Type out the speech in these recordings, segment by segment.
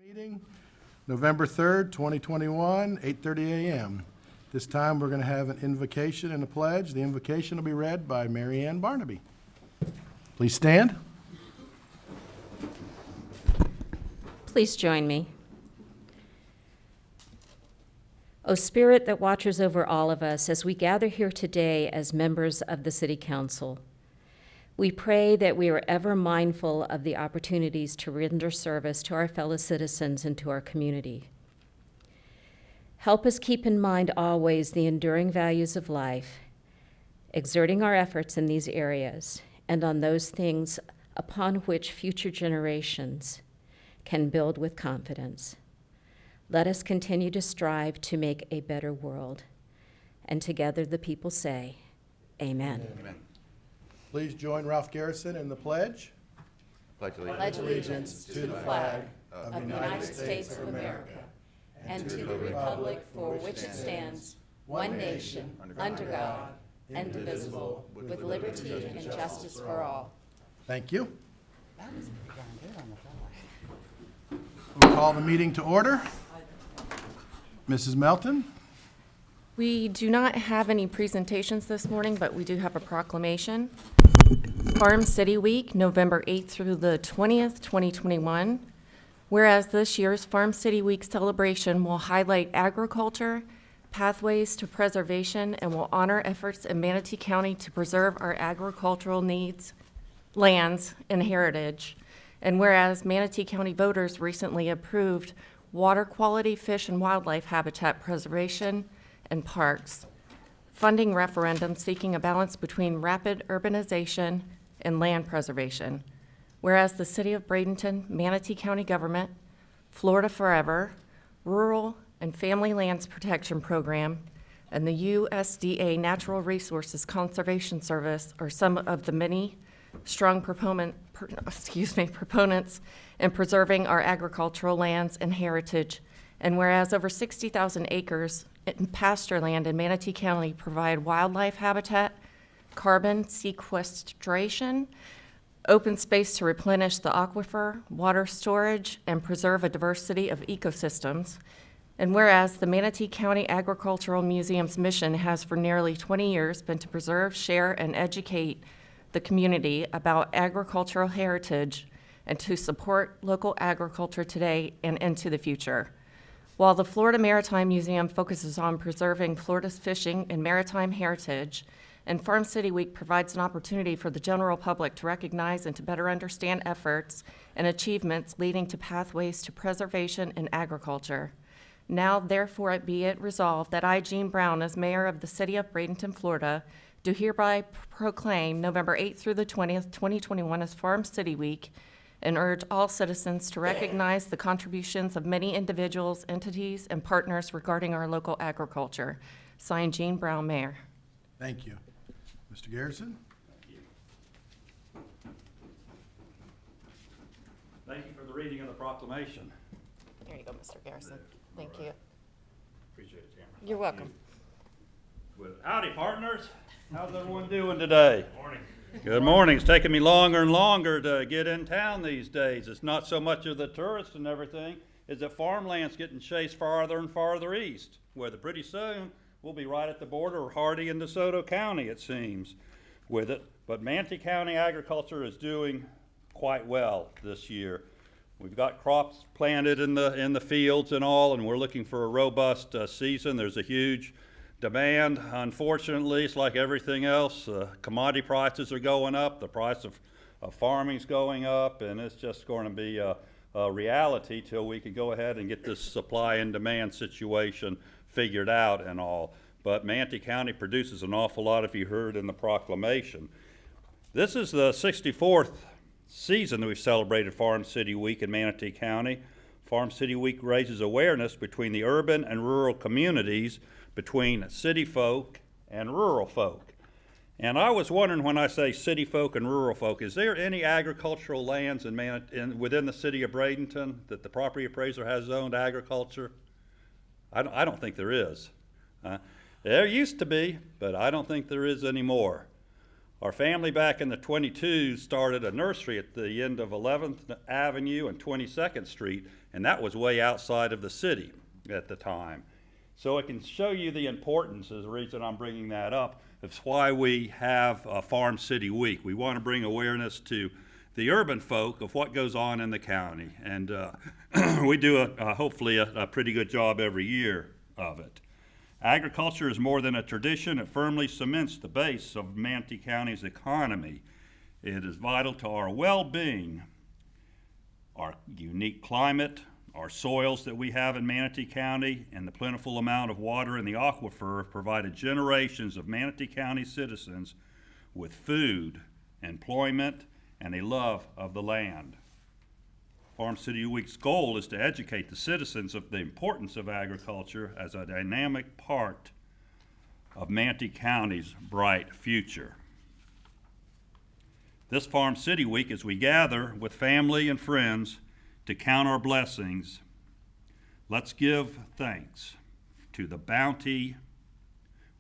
Meeting, November 3rd, 2021, 8:30 a.m. This time, we're going to have an invocation and a pledge. The invocation will be read by Mary Ann Barnaby. Please stand. Please join me. O Spirit that watches over all of us as we gather here today as members of the City Council, we pray that we are ever mindful of the opportunities to render service to our fellow citizens and to our community. Help us keep in mind always the enduring values of life, exerting our efforts in these areas and on those things upon which future generations can build with confidence. Let us continue to strive to make a better world. And together the people say, Amen. Amen. Please join Ralph Garrison in the pledge. Pledge allegiance to the flag of the United States of America and to the republic for which it stands, one nation, under God, indivisible, with liberty and justice for all. Thank you. We'll call the meeting to order. Mrs. Melton. We do not have any presentations this morning, but we do have a proclamation. Farm City Week, November 8th through the 20th, 2021. Whereas this year's Farm City Week celebration will highlight agriculture, pathways to preservation, and will honor efforts in Manatee County to preserve our agricultural needs, lands, and heritage. And whereas Manatee County voters recently approved water quality, fish and wildlife habitat preservation, and parks, funding referendum seeking a balance between rapid urbanization and land preservation. Whereas the City of Bradenton, Manatee County Government, Florida Forever, Rural and Family Lands Protection Program, and the USDA Natural Resources Conservation Service are some of the many strong proponents in preserving our agricultural lands and heritage. And whereas over 60,000 acres in pasture land in Manatee County provide wildlife habitat, carbon sequestration, open space to replenish the aquifer, water storage, and preserve a diversity of ecosystems. And whereas the Manatee County Agricultural Museum's mission has for nearly 20 years been to preserve, share, and educate the community about agricultural heritage and to support local agriculture today and into the future. While the Florida Maritime Museum focuses on preserving Florida's fishing and maritime heritage, and Farm City Week provides an opportunity for the general public to recognize and to better understand efforts and achievements leading to pathways to preservation and agriculture. Now, therefore, be it resolved that I, Jean Brown, as mayor of the city of Bradenton, Florida, do hereby proclaim November 8th through the 20th, 2021 as Farm City Week, and urge all citizens to recognize the contributions of many individuals, entities, and partners regarding our local agriculture. Signed, Jean Brown, Mayor. Thank you. Mr. Garrison. Thank you for the reading of the proclamation. There you go, Mr. Garrison. Thank you. Appreciate it, Cameron. You're welcome. Well, howdy, partners. How's everyone doing today? Morning. Good morning. It's taking me longer and longer to get in town these days. It's not so much of the tourists and everything, is that farmland's getting chased farther and farther east, where pretty soon we'll be right at the border of Hardy and DeSoto County, it seems, with it. But Manatee County agriculture is doing quite well this year. We've got crops planted in the fields and all, and we're looking for a robust season. There's a huge demand. Unfortunately, it's like everything else. Commodity prices are going up. The price of farming's going up, and it's just going to be a reality till we can go ahead and get this supply and demand situation figured out and all. But Manatee County produces an awful lot, if you heard in the proclamation. This is the 64th season that we've celebrated Farm City Week in Manatee County. Farm City Week raises awareness between the urban and rural communities, between city folk and rural folk. And I was wondering, when I say city folk and rural folk, is there any agricultural lands within the city of Bradenton that the property appraiser has zoned agriculture? I don't think there is. There used to be, but I don't think there is anymore. Our family back in the 22s started a nursery at the end of 11th Avenue and 22nd Street, and that was way outside of the city at the time. So it can show you the importance, is the reason I'm bringing that up. It's why we have a Farm City Week. We want to bring awareness to the urban folk of what goes on in the county, and we do hopefully a pretty good job every year of it. Agriculture is more than a tradition. It firmly cements the base of Manatee County's economy. It is vital to our well-being, our unique climate, our soils that we have in Manatee County, and the plentiful amount of water in the aquifer have provided generations of Manatee County citizens with food, employment, and a love of the land. Farm City Week's goal is to educate the citizens of the importance of agriculture as a dynamic part of Manatee County's bright future. This Farm City Week, as we gather with family and friends to count our blessings, let's give thanks to the bounty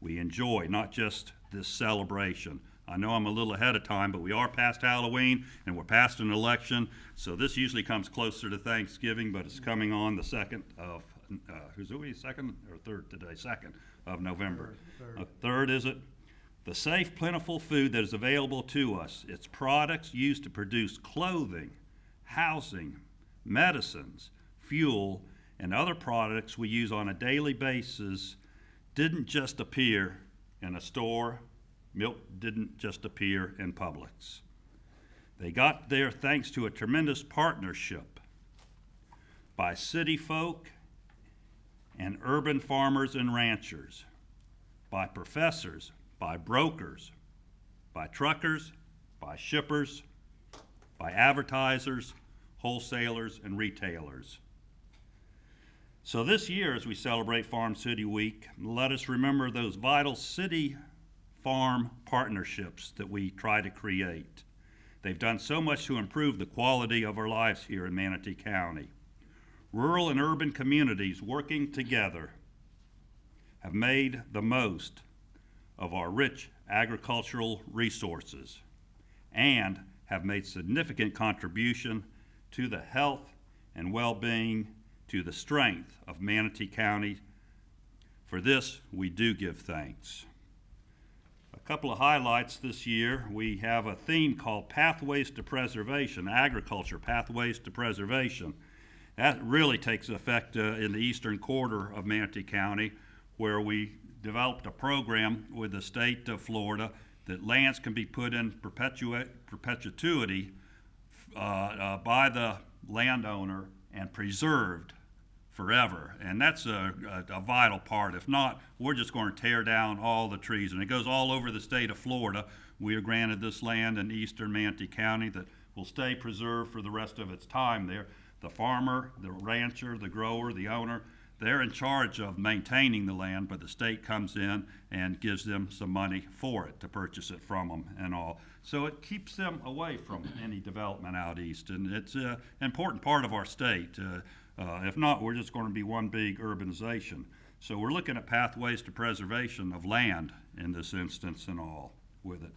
we enjoy, not just this celebration. I know I'm a little ahead of time, but we are past Halloween and we're past an election, so this usually comes closer to Thanksgiving, but it's coming on the 2nd of, who's we, 2nd or 3rd today? 2nd of November. 3rd, is it? The safe, plentiful food that is available to us, its products used to produce clothing, housing, medicines, fuel, and other products we use on a daily basis didn't just appear in a store. Milk didn't just appear in Publix. They got there thanks to a tremendous partnership by city folk and urban farmers and ranchers, by professors, by brokers, by truckers, by shippers, by advertisers, wholesalers, and retailers. So this year, as we celebrate Farm City Week, let us remember those vital city farm partnerships that we try to create. They've done so much to improve the quality of our lives here in Manatee County. Rural and urban communities working together have made the most of our rich agricultural resources and have made significant contribution to the health and well-being, to the strength of Manatee County. For this, we do give thanks. A couple of highlights this year. We have a theme called Pathways to Preservation, Agriculture, Pathways to Preservation. That really takes effect in the eastern quarter of Manatee County, where we developed a program with the state of Florida that lands can be put in perpetuity by the landowner and preserved forever, and that's a vital part. If not, we're just going to tear down all the trees, and it goes all over the state of Florida. We are granted this land in eastern Manatee County that will stay preserved for the rest of its time there. The farmer, the rancher, the grower, the owner, they're in charge of maintaining the land, but the state comes in and gives them some money for it to purchase it from them and all. So it keeps them away from any development out east, and it's an important part of our state. If not, we're just going to be one big urbanization. So we're looking at pathways to preservation of land in this instance and all with it.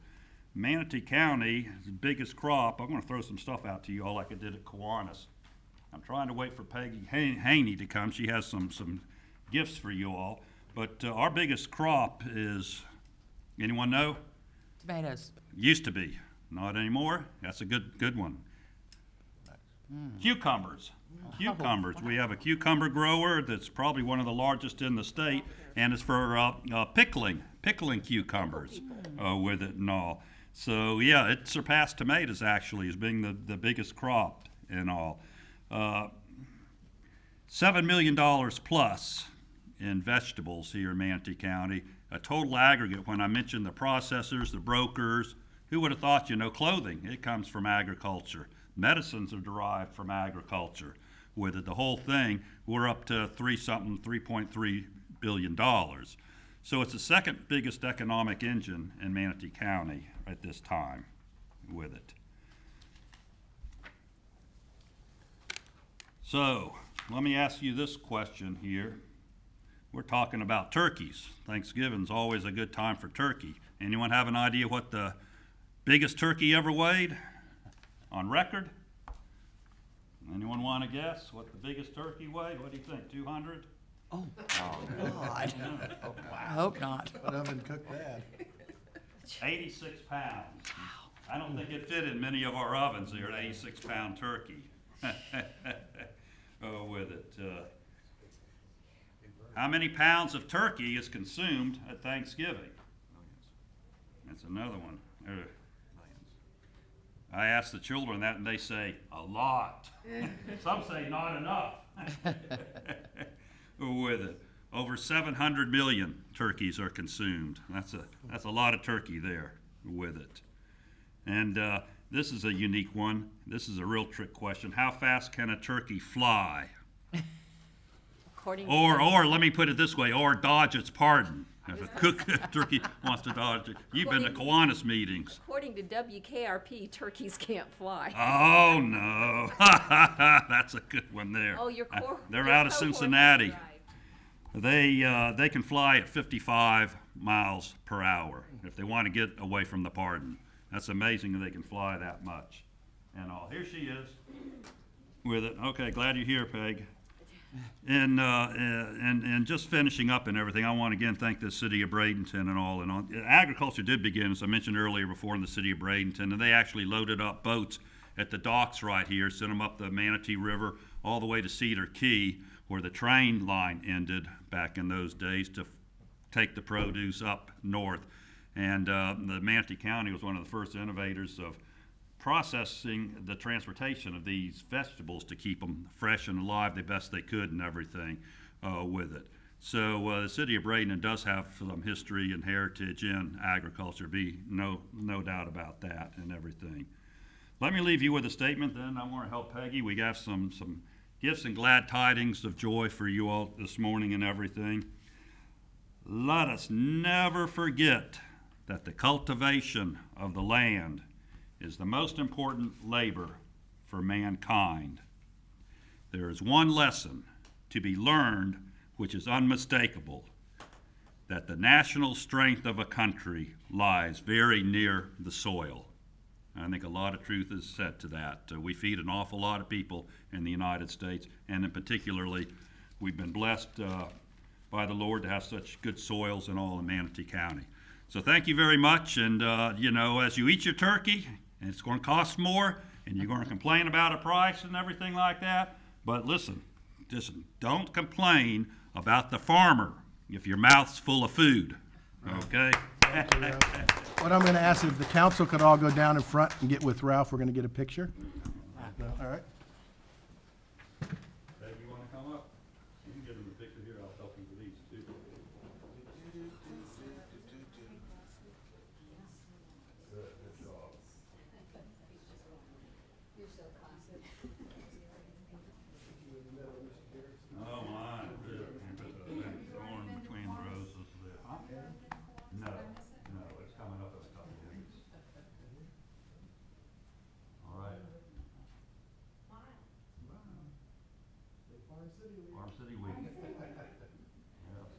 Manatee County's biggest crop, I'm going to throw some stuff out to you all like I did at Kiwanis. I'm trying to wait for Peggy Haney to come. She has some gifts for you all. But our biggest crop is, anyone know? Tomatoes. Used to be, not anymore. That's a good one. Cucumbers. Cucumbers. We have a cucumber grower that's probably one of the largest in the state, and it's for pickling cucumbers with it and all. So yeah, it surpassed tomatoes actually as being the biggest crop and all. $7 million plus in vegetables here in Manatee County. A total aggregate, when I mentioned the processors, the brokers, who would have thought, clothing, it comes from agriculture. Medicines are derived from agriculture. With it, the whole thing, we're up to $3.3 billion. So it's the second biggest economic engine in Manatee County at this time with it. So let me ask you this question here. We're talking about turkeys. Thanksgiving's always a good time for turkey. Anyone have an idea what the biggest turkey ever weighed on record? Anyone want to guess what the biggest turkey weighed? What do you think, 200? Oh, God. I hope not. What oven cooked that? 86 pounds. I don't think it fit in many of our ovens here, an 86-pound turkey. Oh, with it. How many pounds of turkey is consumed at Thanksgiving? That's another one. I ask the children that, and they say, a lot. Some say not enough. With it. Over 700 million turkeys are consumed. That's a lot of turkey there with it. And this is a unique one. This is a real trick question. How fast can a turkey fly? Or let me put it this way, or dodge its pardon. If a turkey wants to dodge it. You've been to Kiwanis meetings. According to WKRP, turkeys can't fly. Oh, no. That's a good one there. Oh, They're your out of cohort Cincinnati. is right. They can fly at 55 miles per hour if they want to get away from the pardon. That's amazing that they can fly that much. And all. Here she is with it. Okay, glad you're here, Peg. And just finishing up and everything, I want to again thank the city of Bradenton and all. And agriculture did begin, as I mentioned earlier before, in the city of Bradenton, and they actually loaded up boats at the docks right here, sent them up the Manatee River all the way to Cedar Key, where the train line ended back in those days to take the produce up north. And the Manatee County was one of the first innovators of processing the transportation of these vegetables to keep them fresh and alive the best they could and everything with it. So the city of Bradenton does have some history and heritage in agriculture, be no doubt about that and everything. Let me leave you with a statement then. I want to help Peggy. We got some gifts and glad tidings of joy for you all this morning and everything. Let us never forget that the cultivation of the land is the most important labor for mankind. There is one lesson to be learned which is unmistakable, that the national strength of a country lies very near the soil. I think a lot of truth is said to that. We feed an awful lot of people in the United States, and in particularly, we've been blessed by the Lord to have such good soils in all of Manatee County. So thank you very much, and as you eat your turkey, and it's going to cost more, and you're going to complain about a price and everything like that, but listen, just don't complain about the farmer if your mouth's full of food, okay? What I'm going to ask is if the council could all go down in front and get with Ralph, we're going to get a picture. All right. Dave, you want to come up? You can give him the picture here, I'll help him with these too. Good job. Oh, my, really? You put the thorn between the roses there. Huh? No, it's coming up in a couple of weeks. All right. Farm City Week. Yeah.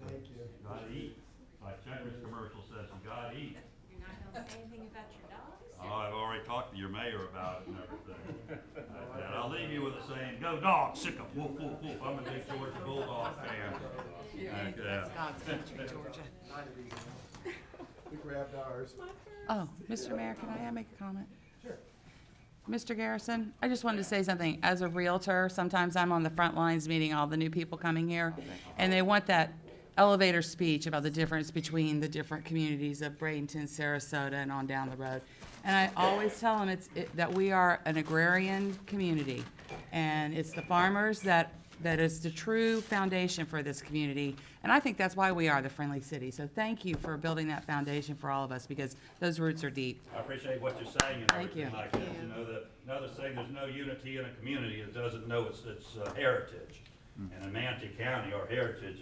Thank you. Gotta eat. Like Checkers commercial says, you gotta eat. You're not going to say anything about your dogs? Oh, I've already talked to your mayor about it and everything. And I'll leave you with a saying, go dogs, sick 'em, woof, woof, woof. I'm a big Georgia Bulldog fan. God's country, Georgia. We grabbed ours. Oh, Mr. Mayor, can I make a comment? Sure. Mr. Garrison, I just wanted to say something. As a Realtor, sometimes I'm on the front lines meeting all the new people coming here, and they want that elevator speech about the difference between the different communities of Bradenton, Sarasota, and on down the road. And I always tell them that we are an agrarian community, and it's the farmers that is the true foundation for this community. And I think that's why we are the friendly city. So thank you for building that foundation for all of us, because those roots are deep. I appreciate what you're saying and Thank everything you. like that. You know, another saying, there's no unity in a community that doesn't know its heritage. And in Manatee County, our heritage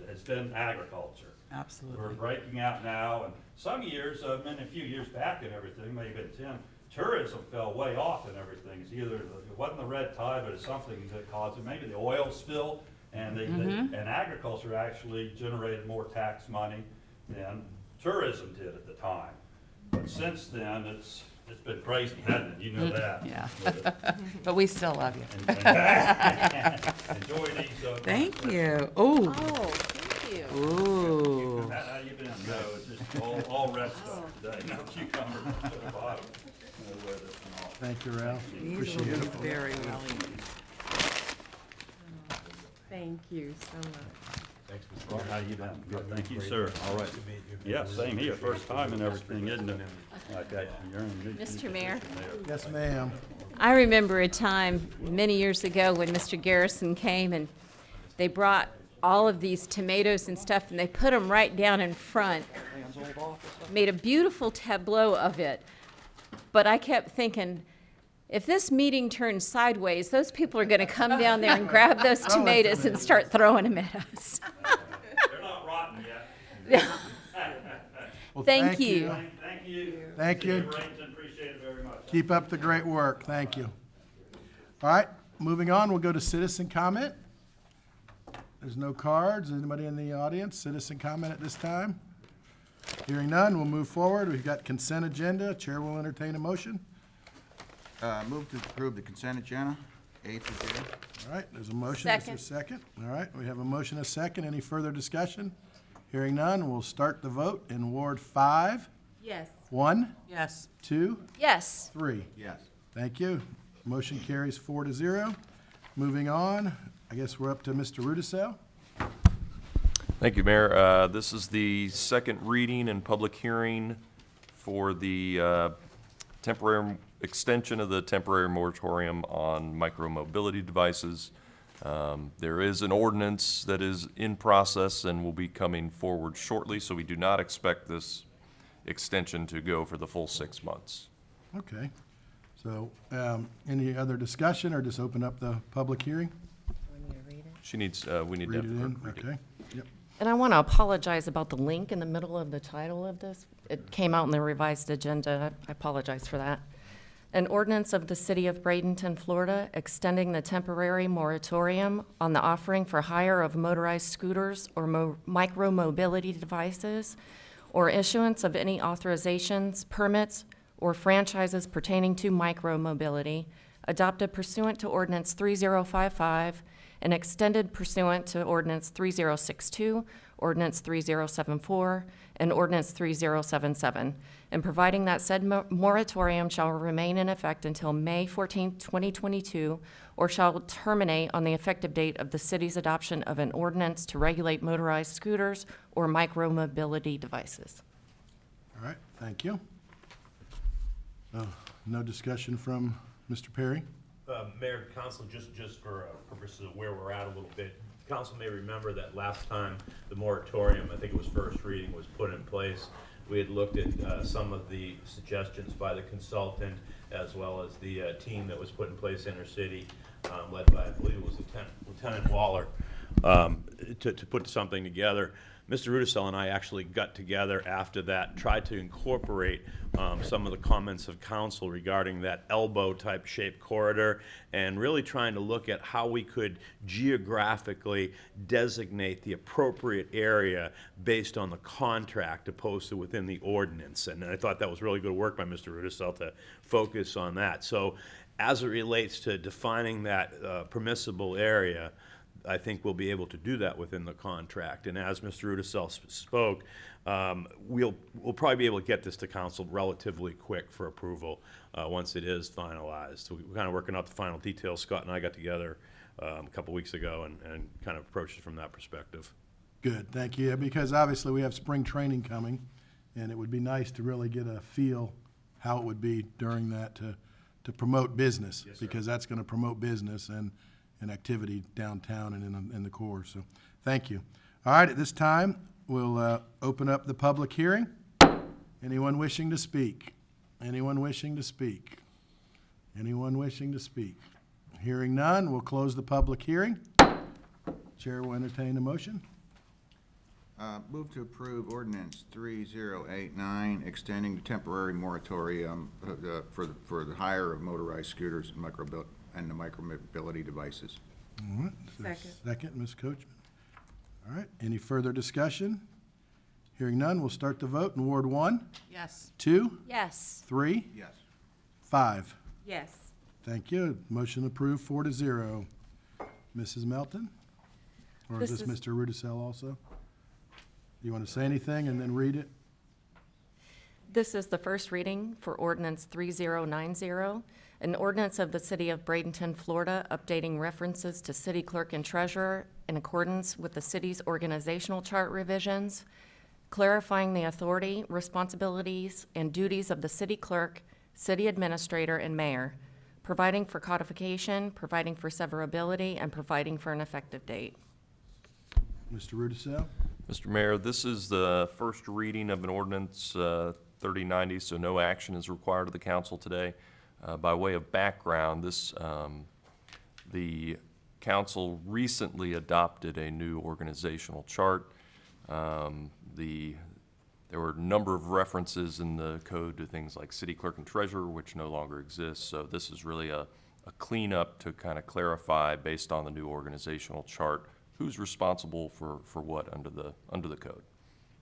has been agriculture. We're Absolutely. breaking out now, and some years, a few years back and everything, maybe 10, tourism fell way off and everything. It's either, it wasn't the red tide, but it's something that caused it, maybe the oil spill, and and agriculture actually generated more tax money than tourism did at the time. But since then, it's been crazy, hasn't it? You know that. Yeah. With it. But we still love you. Enjoy these. Thank you. Ooh. Oh, thank you. Ooh. How you been? No, it's just all red stuff today. No cucumbers to the bottom. No lettuce and all. Thank you, Ralph. These will Appreciate be it. very well used. Thank you so much. Well, how you been? Good, thank you, sir. All right. Yeah, same here, first time and everything, isn't it? Like that. You're in good Mr. condition Mayor. there. Yes, ma'am. I remember a time many years ago when Mr. Garrison came and they brought all of these tomatoes and stuff and they put them right down in front. Made a beautiful tableau of it. But I kept thinking, if this meeting turns sideways, those people are going to come down there and grab those tomatoes and start throwing them at us. They're not rotten yet. Well, Thank you. Thank you. Thank you. Bradenton, appreciate it very much. Keep up the great work. Thank you. All right, moving on, we'll go to citizen comment. There's no cards. Anybody in the audience? Citizen comment at this time? Hearing none, we'll move forward. We've got consent agenda. Chair will entertain a motion. Move to approve the consent agenda, A through J. All right, there's a motion. Is there a second? All right, we have a motion, a second. Any further discussion? Hearing none, we'll start the vote in Ward 5. Yes. 1, Yes. 2, Yes. 3. Yes. Thank you. Motion carries 4-0. Moving on, I guess we're up to Mr. Rudisell. Thank you, Mayor. This is the second reading and public hearing for the temporary extension of the temporary moratorium on micromobility devices. There is an ordinance that is in process and will be coming forward shortly, so we do not expect this extension to go for the full 6 months. Okay. So, any other discussion or just open up the public hearing? She needs, we need to Read have it her in, read it. okay? Yep. And I want to apologize about the link in the middle of the title of this. It came out in the revised agenda. I apologize for that. An ordinance of the City of Bradenton, Florida, extending the temporary moratorium on the offering for hire of motorized scooters or micro-mobility devices, or issuance of any authorizations, permits, or franchises pertaining to micro-mobility, adopted pursuant to Ordinance 3055, and extended pursuant to Ordinance 3062, Ordinance 3074, and Ordinance 3077, and providing that said moratorium shall remain in effect until May 14, 2022, or shall terminate on the effective date of the city's adoption of an ordinance to regulate motorized scooters or micro-mobility devices. All right, thank you. No discussion from Mr. Perry? Mayor, Council, just for purposes of where we're at a little bit, Council may remember that last time the moratorium, I think it was first reading, was put in place, we had looked at some of the suggestions by the consultant as well as the team that was put in place intercity, led by, I believe it was Lieutenant Waller, to put something together. Mr. Rudisell and I actually got together after that, tried to incorporate some of the comments of council regarding that elbow-type shaped corridor, and really trying to look at how we could geographically designate the appropriate area based on the contract opposed to within the ordinance. And I thought that was really good work by Mr. Rudisell to focus on that. So as it relates to defining that permissible area, I think we'll be able to do that within the contract. And as Mr. Rudisell spoke, we'll probably be able to get this to council relatively quick for approval once it is finalized. So we're kind of working out the final details. Scott and I got together a couple weeks ago and kind of approached it from that perspective. Good, thank you. Because obviously we have spring training coming, and it would be nice to really get a feel how it would be during that to promote business. Yes, sir. Because that's going to promote business and activity downtown and in the core. So thank you. All right, at this time, we'll open up the public hearing. Anyone wishing to speak? Anyone wishing to speak? Anyone wishing to speak? Hearing none, we'll close the public hearing. Chair will entertain a motion. Move to approve ordinance 3089, extending the temporary moratorium for the hire of motorized scooters and the micromobility devices. All right. Second, Ms. Coachman. All right, any further discussion? Hearing none, we'll start the vote in Ward 1, Yes. 2, Yes. 3, Yes. 5. Yes. Thank you. Motion approved 4-0. Mrs. Melton? Or is This this is- Mr. Rudisell also? You want to say anything and then read it? This is the first reading for Ordinance 3090, an ordinance of the City of Bradenton, Florida, updating references to city clerk and treasurer in accordance with the city's organizational chart revisions, clarifying the authority, responsibilities, and duties of the city clerk, city administrator, and mayor, providing for codification, providing for severability, and providing for an effective date. Mr. Rudisell? Mr. Mayor, this is the first reading of an ordinance 3090, so no action is required of the council today. By way of background, the council recently adopted a new organizational chart. There were a number of references in the code to things like city clerk and treasurer, which no longer exists. So this is really a cleanup to kind of clarify, based on the new organizational chart, who's responsible for what under the code.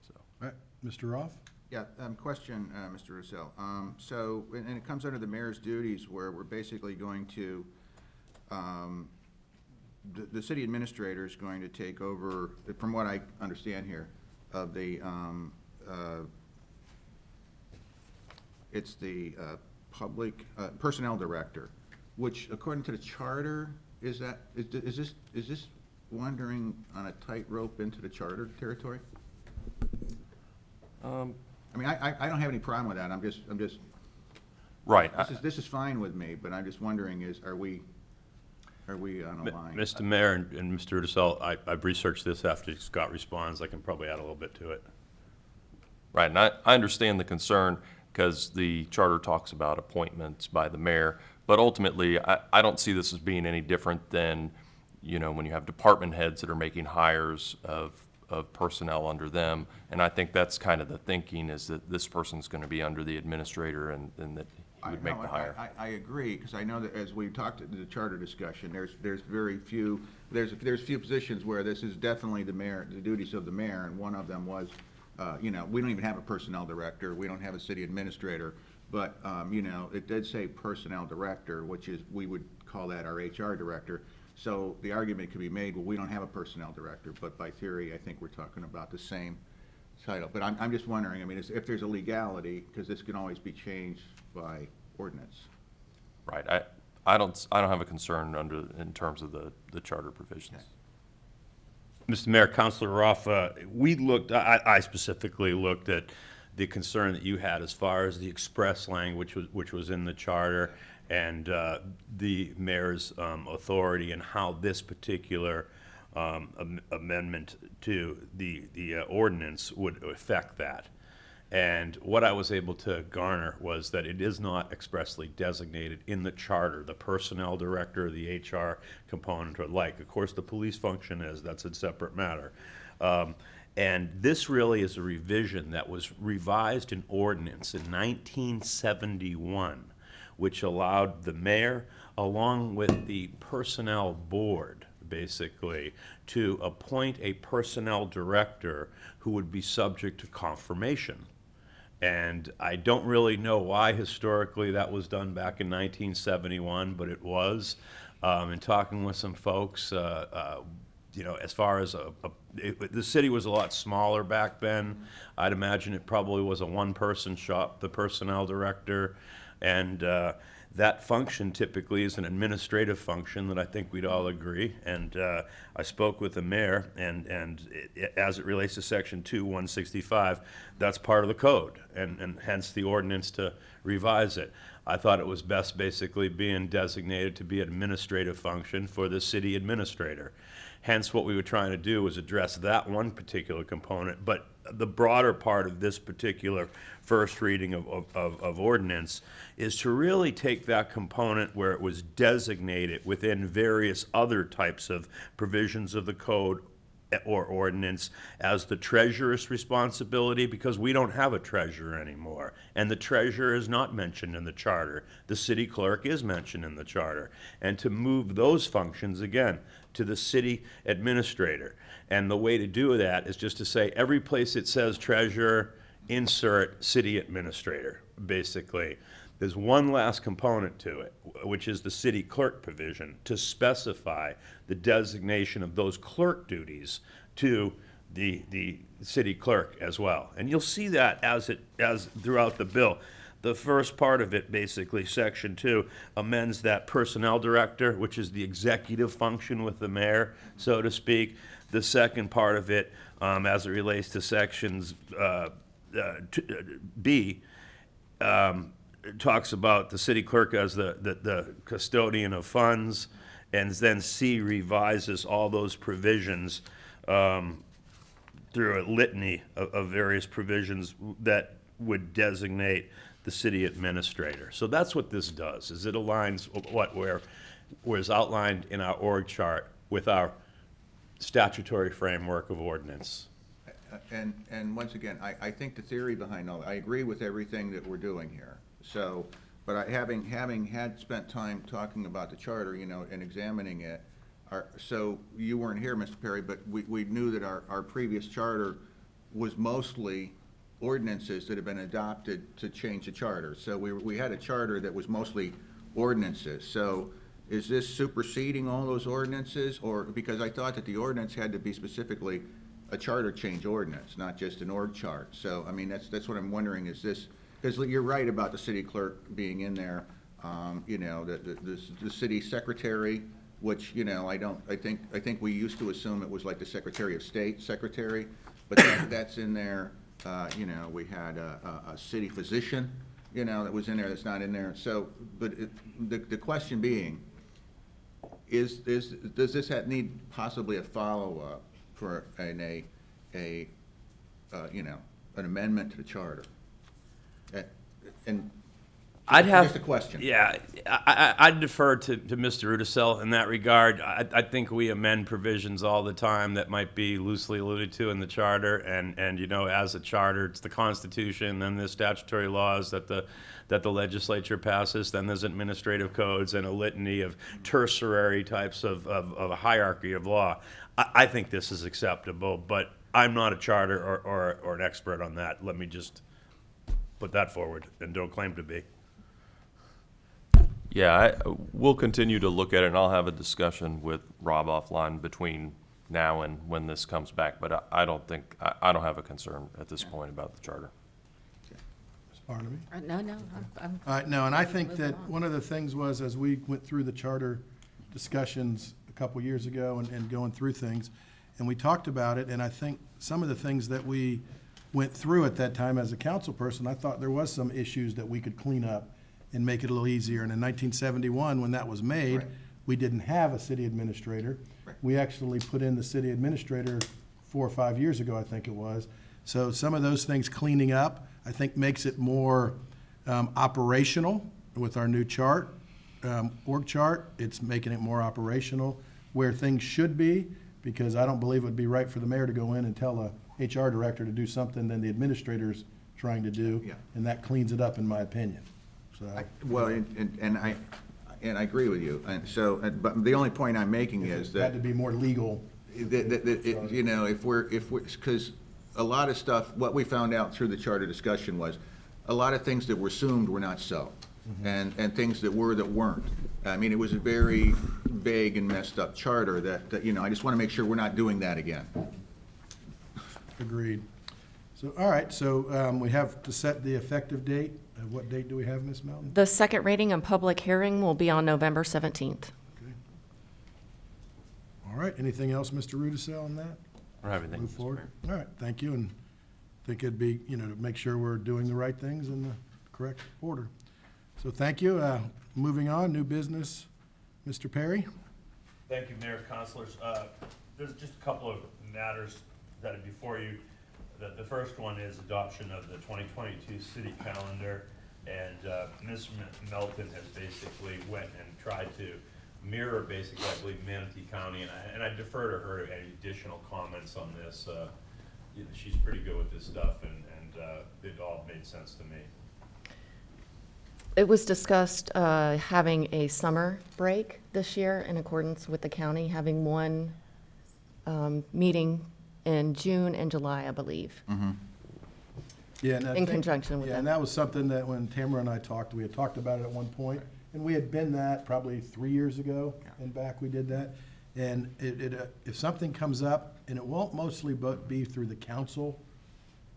So. All right, Mr. Roth? Yeah, question, Mr. Russell. So, and it comes under the mayor's duties, where we're basically going to, the city administrator is going to take over, from what I understand here, of the, it's the public, personnel director, which according to the charter, is this wandering on a tightrope into the charter territory? I mean, I don't have any problem with that. I'm just. Right. This is fine with me, but I'm just wondering, are we on a line? Mr. Mayor and Mr. Udisell, I've researched this after Scott responds. I can probably add a little bit to it. Right, and I understand the concern, because the charter talks about appointments by the mayor, but ultimately, I don't see this as being any different than, when you have department heads that are making hires of personnel under them, and I think that's kind of the thinking, is that this person's going to be under the administrator, and that he would make the hire. I agree, because I know that as we talked in the charter discussion, there's very few, there's few positions where this is definitely the mayor, the duties of the mayor, and one of them was, we don't even have a personnel director, we don't have a city administrator, but, it did say personnel director, which is, we would call that our HR director. So the argument could be made, well, we don't have a personnel director, but by theory, I think we're talking about the same title. But I'm just wondering, I mean, if there's a legality, because this can always be changed by ordinance. Right, I don't have a concern in terms of the charter provisions. Mr. Mayor, Councilor Roth, I specifically looked at the concern that you had as far as the express language which was in the charter, and the mayor's authority, and how this particular amendment to the ordinance would affect that. And what I was able to garner was that it is not expressly designated in the charter, the personnel director, the HR component, or like. Of course, the police function is, that's a separate matter. And this really is a revision that was revised in ordinance in 1971, which allowed the mayor, along with the personnel board, basically, to appoint a personnel director who would be subject to confirmation. And I don't really know why historically that was done back in 1971, but it was. In talking with some folks, as far as the city was a lot smaller back then. I'd imagine it probably was a one-person shop, the personnel director, and that function typically is an administrative function that I think we'd all agree. And I spoke with the mayor, and as it relates to Section 2-165, that's part of the code, and hence the ordinance to revise it. I thought it was best basically being designated to be an administrative function for the city administrator. Hence, what we were trying to do was address that one particular component, but the broader part of this particular first reading of ordinance is to really take that component where it was designated within various other types of provisions of the code or ordinance as the treasurer's responsibility, because we don't have a treasurer anymore. And the treasurer is not mentioned in the charter. The city clerk is mentioned in the charter. And to move those functions, again, to the city administrator. And the way to do that is just to say, every place it says treasurer, insert city administrator, basically. There's one last component to it, which is the city clerk provision, to specify the designation of those clerk duties to the city clerk as well. And you'll see that as throughout the bill. The first part of it, basically, Section 2, amends that personnel director, which is the executive function with the mayor, so to speak. The second part of it, as it relates to Sections B, talks about the city clerk as the custodian of funds, and then C revises all those provisions through a litany of various provisions that would designate the city administrator. So that's what this does, is it aligns where is outlined in our org chart with our statutory framework of ordinance. And once again, I think the theory behind all, I agree with everything that we're doing here. So, but having had spent time talking about the charter, you know, and examining it, so you weren't here, Mr. Perry, but we knew that our previous charter was mostly ordinances that have been adopted to change the charter. So we had a charter that was mostly ordinances. So is this superseding all those ordinances? Or, because I thought that the ordinance had to be specifically a charter change ordinance, not just an org chart. So, I mean, that's what I'm wondering, is this, because you're right about the city clerk being in there, you know, the city secretary, which, you know, I think we used to assume it was like the Secretary of State secretary, but that's in there. You know, we had a city physician, you know, that was in there, that's not in there. So, but the question being, does this need possibly a follow-up for you know, an amendment to the charter? And I'd have just a question. Yeah, I'd defer to Mr. Rudisell in that regard. I think we amend provisions all the time that might be loosely alluded to in the charter, and you know, as a charter, it's the Constitution, then there's statutory laws that the legislature passes, then there's administrative codes and a litany of tertiary types of a hierarchy of law. I think this is acceptable, but I'm not a charter or an expert on that. Let me just put that forward, and don't claim to be. Yeah, we'll continue to look at it, and I'll have a discussion with Rob offline between now and when this comes back, but I don't have a concern at this point about the charter. Ms. Barnaby? No, I'm. All right, no, and I think that one of the things was, as we went through the charter discussions a couple years ago and going through things, and we talked about it, and I think some of the things that we went through at that time as a council person, I thought there was some issues that we could clean up and make it a little easier. And in 1971, when that was made, Right. we didn't have a city administrator. Right. We actually put in the city administrator 4 or 5 years ago, I think it was. So some of those things cleaning up, I think, makes it more operational with our new chart, org chart. It's making it more operational where things should be, because I don't believe it would be right for the mayor to go in and tell a HR director to do something than the administrator's trying to do. Yeah. And that cleans it up, in my opinion. So, Well, and I agree with you. And so, but the only point I'm making is it had to that, be more legal. you know, if we're, because a lot of stuff, what we found out through the charter discussion was, a lot of things that were assumed were not so, and things that were that weren't. I mean, it was a very vague and messed up charter that, you know, I just want to make sure we're not doing that again. Agreed. So, all right, so we have to set the effective date. What date do we have, Ms. Melton? The second reading and public hearing will be on November 17th. Okay. All right, anything else, Mr. Rudisell, on that? I don't have anything, Move Mr. forward. Mayor. All right, thank you, and I think it'd be, you know, to make sure we're doing the right things in the correct order. So thank you. Moving on, new business, Mr. Perry? Thank you, Mayor, councilors. There's just a couple of matters that are before you. The first one is adoption of the 2022 city calendar, and Ms. Melton has basically went and tried to mirror basically, I believe, Manatee County, and I defer to her any additional comments on this. You know, she's pretty good with this stuff, and it all made sense to me. It was discussed having a summer break this year in accordance with the county, having one meeting in June and July, I believe. Yeah, and I In think- conjunction with Yeah, and them. that was something that when Tamara and I talked, we had talked about it at one point, and we had been that probably 3 years ago, and back we did that. And if something comes up, and it won't mostly be through the council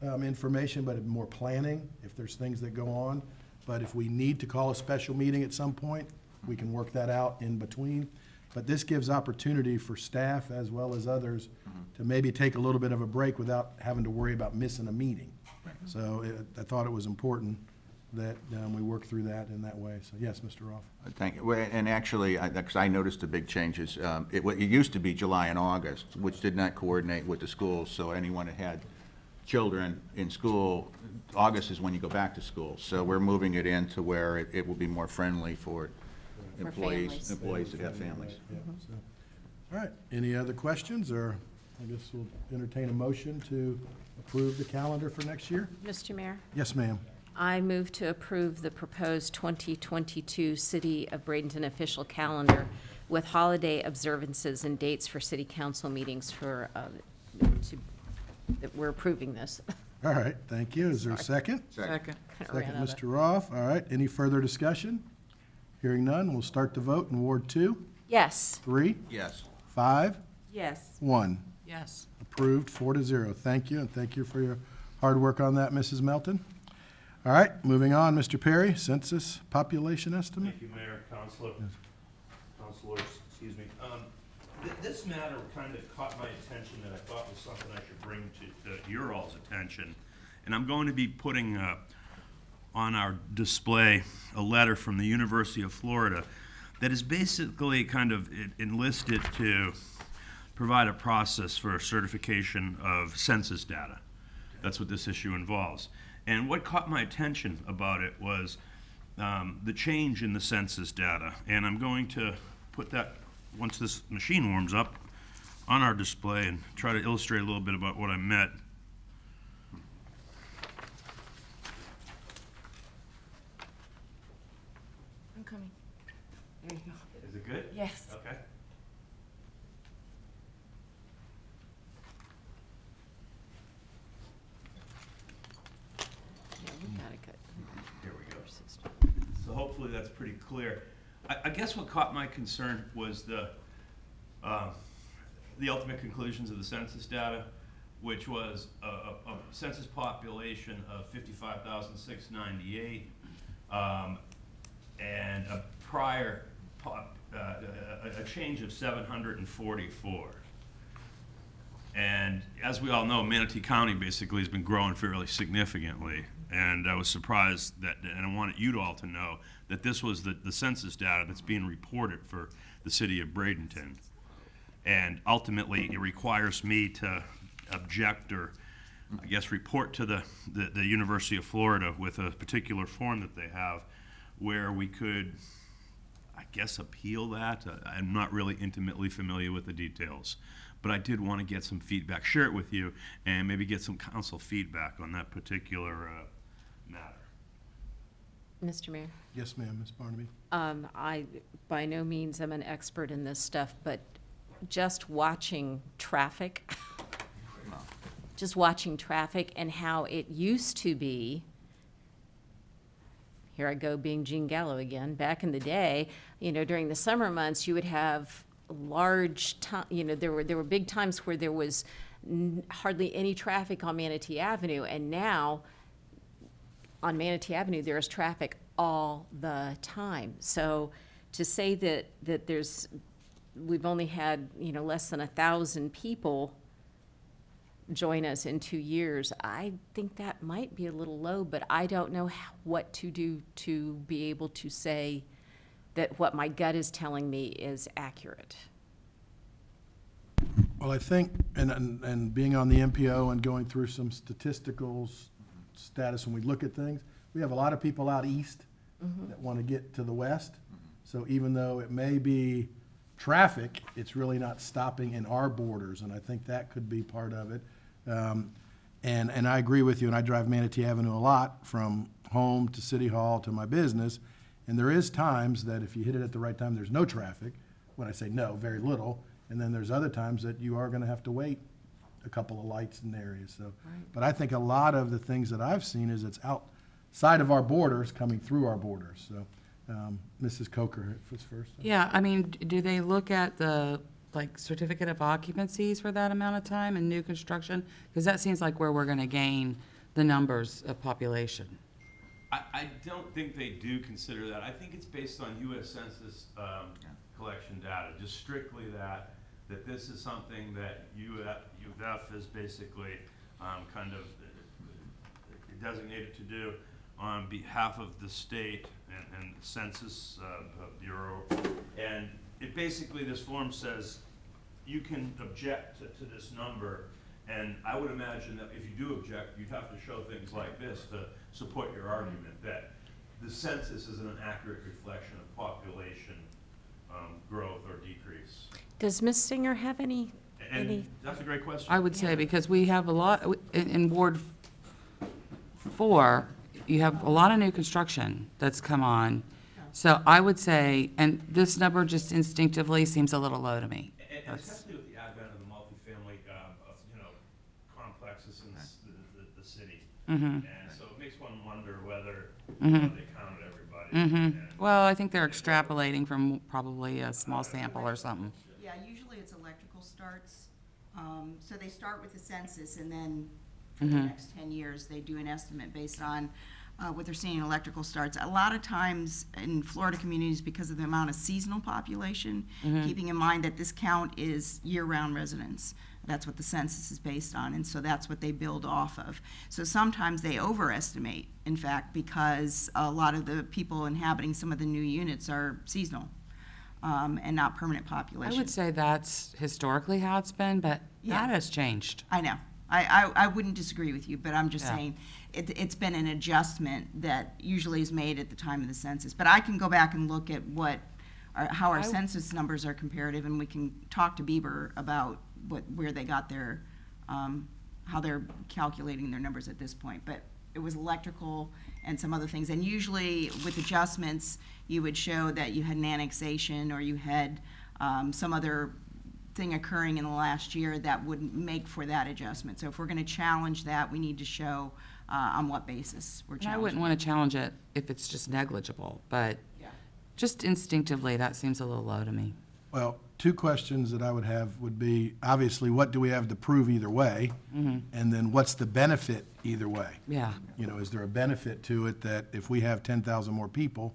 information, but more planning, if there's things that go on. But if we need to call a special meeting at some point, we can work that out in between. But this gives opportunity for staff as well as others to maybe take a little bit of a break without having to worry about missing a meeting. So I thought it was important that we work through that in that way. So yes, Mr. Roth. Thank you. Well, and actually, because I noticed the big changes, it used to be July and August, which did not coordinate with the schools, so anyone that had children in school, August is when you go back to school. So we're moving it into where it will be more friendly for families. employees that have families. Yeah, so. All right, any other questions, or I guess we'll entertain a motion to approve the calendar for next year? Mr. Mayor, Yes, ma'am. I move to approve the proposed 2022 City of Bradenton official calendar with holiday observances and dates for city council meetings that we're approving this. All right, thank you. Is there a second? Second. Second, Mr. Roth. All right, any further discussion? Hearing none, we'll start the vote in Ward 2, Yes. 3, Yes. 5, Yes. 1. Yes. Approved, 4-0. Thank you, and thank you for your hard work on that, Mrs. Melton. All right, moving on, Mr. Perry, census population estimate? Thank you, Mayor, councilors, excuse me. This matter kind of caught my attention that I thought was something I should bring to your all's attention. And I'm going to be putting on our display a letter from the University of Florida that is basically kind of enlisted to provide a process for certification of census data. That's what this issue involves. And what caught my attention about it was the change in the census data. And I'm going to put that, once this machine warms up, on our display and try to illustrate a little bit about what I meant. I'm coming. There you go. Is it good? Yes. Okay. Yeah, we got it good. Here we go. So hopefully that's pretty clear. I guess what caught my concern was the ultimate conclusions of the census data, which was a census population of 55,698, and a prior a change of 744. And as we all know, Manatee County basically has been growing fairly significantly. And I was surprised that, and I wanted you all to know that this was the census data that's being reported for the city of Bradenton. And ultimately, it requires me to object or, I guess, report to the University of Florida with a particular form that they have where we could, I guess, appeal that. I'm not really intimately familiar with the details, but I did want to get some feedback, share it with you, and maybe get some council feedback on that particular matter. Mr. Mayor, Yes, ma'am, Ms. Barnaby. I, by no means am an expert in this stuff, but just watching traffic, and how it used to be, here I go being Jean Gallo again, back in the day, during the summer months, you would have large there were big times where there was hardly any traffic on Manatee Avenue, and now on Manatee Avenue, there is traffic all the time. So to say that we've only had, less than 1,000 people join us in 2 years, I think that might be a little low, but I don't know what to do to be able to say that what my gut is telling me is accurate. Well, I think, and being on the MPO and going through some statistical status when we look at things, we have a lot of people out east that want to get to the west. So even though it may be traffic, it's really not stopping in our borders, and I think that could be part of it. And I agree with you, and I drive Manatee Avenue a lot from home to City Hall to my business, and there is times that if you hit it at the right time, there's no traffic. When I say no, very little, and then there's other times that you are gonna have to wait a couple of lights in the area, so. But I think a lot of the things that I've seen is it's outside of our borders, coming through our borders, so. Mrs. Coker was first. Yeah, I mean, do they look at the, like, certificate of occupancies for that amount of time in new construction? Because that seems like where we're gonna gain the numbers of population. I don't think they do consider that. I think it's based on US Census collection data, just strictly that this is something that UF is basically kind of designated to do on behalf of the state and the Census Bureau. And it basically, this form says, you can object to this number, and I would imagine that if you do object, you'd have to show things like this to support your argument, that the census isn't an accurate reflection of population growth or decrease. Does Ms. Singer have any? And that's a great question. I would say, because we have a lot, in Ward 4, you have a lot of new construction that's come on. So I would say, and this number just instinctively seems a little low to me. And especially with the advent of the multifamily, complexes in the city. And so it makes one wonder whether they counted everybody. And- Well, I think they're extrapolating from probably a small sample or something. Yeah, usually it's electrical starts. So they start with the census, and then for the next 10 years, they do an estimate based on what they're seeing in electrical starts. A lot of times in Florida communities, because of the amount of seasonal population, keeping in mind that this count is year-round residents. That's what the census is based on, and so that's what they build off of. So sometimes they overestimate, in fact, because a lot of the people inhabiting some of the new units are seasonal and not permanent population. I would say that's historically how it's been, but Yeah. that has changed. I know. I wouldn't disagree with you, but I'm just Yeah. saying, it's been an adjustment that usually is made at the time of the census. But I can go back and look at how our census numbers are comparative, and we can talk to Bieber about where they got their, how they're calculating their numbers at this point. But it was electrical and some other things. And usually with adjustments, you would show that you had an annexation or you had some other thing occurring in the last year that would make for that adjustment. So if we're going to challenge that, we need to show on what basis we're And I challenging. wouldn't want to challenge it if it's just negligible, but Yeah. just instinctively, that seems a little low to me. Well, two questions that I would have would be, obviously, what do we have to prove either way? And then what's the benefit either way? Yeah. You know, is there a benefit to it that if we have 10,000 more people,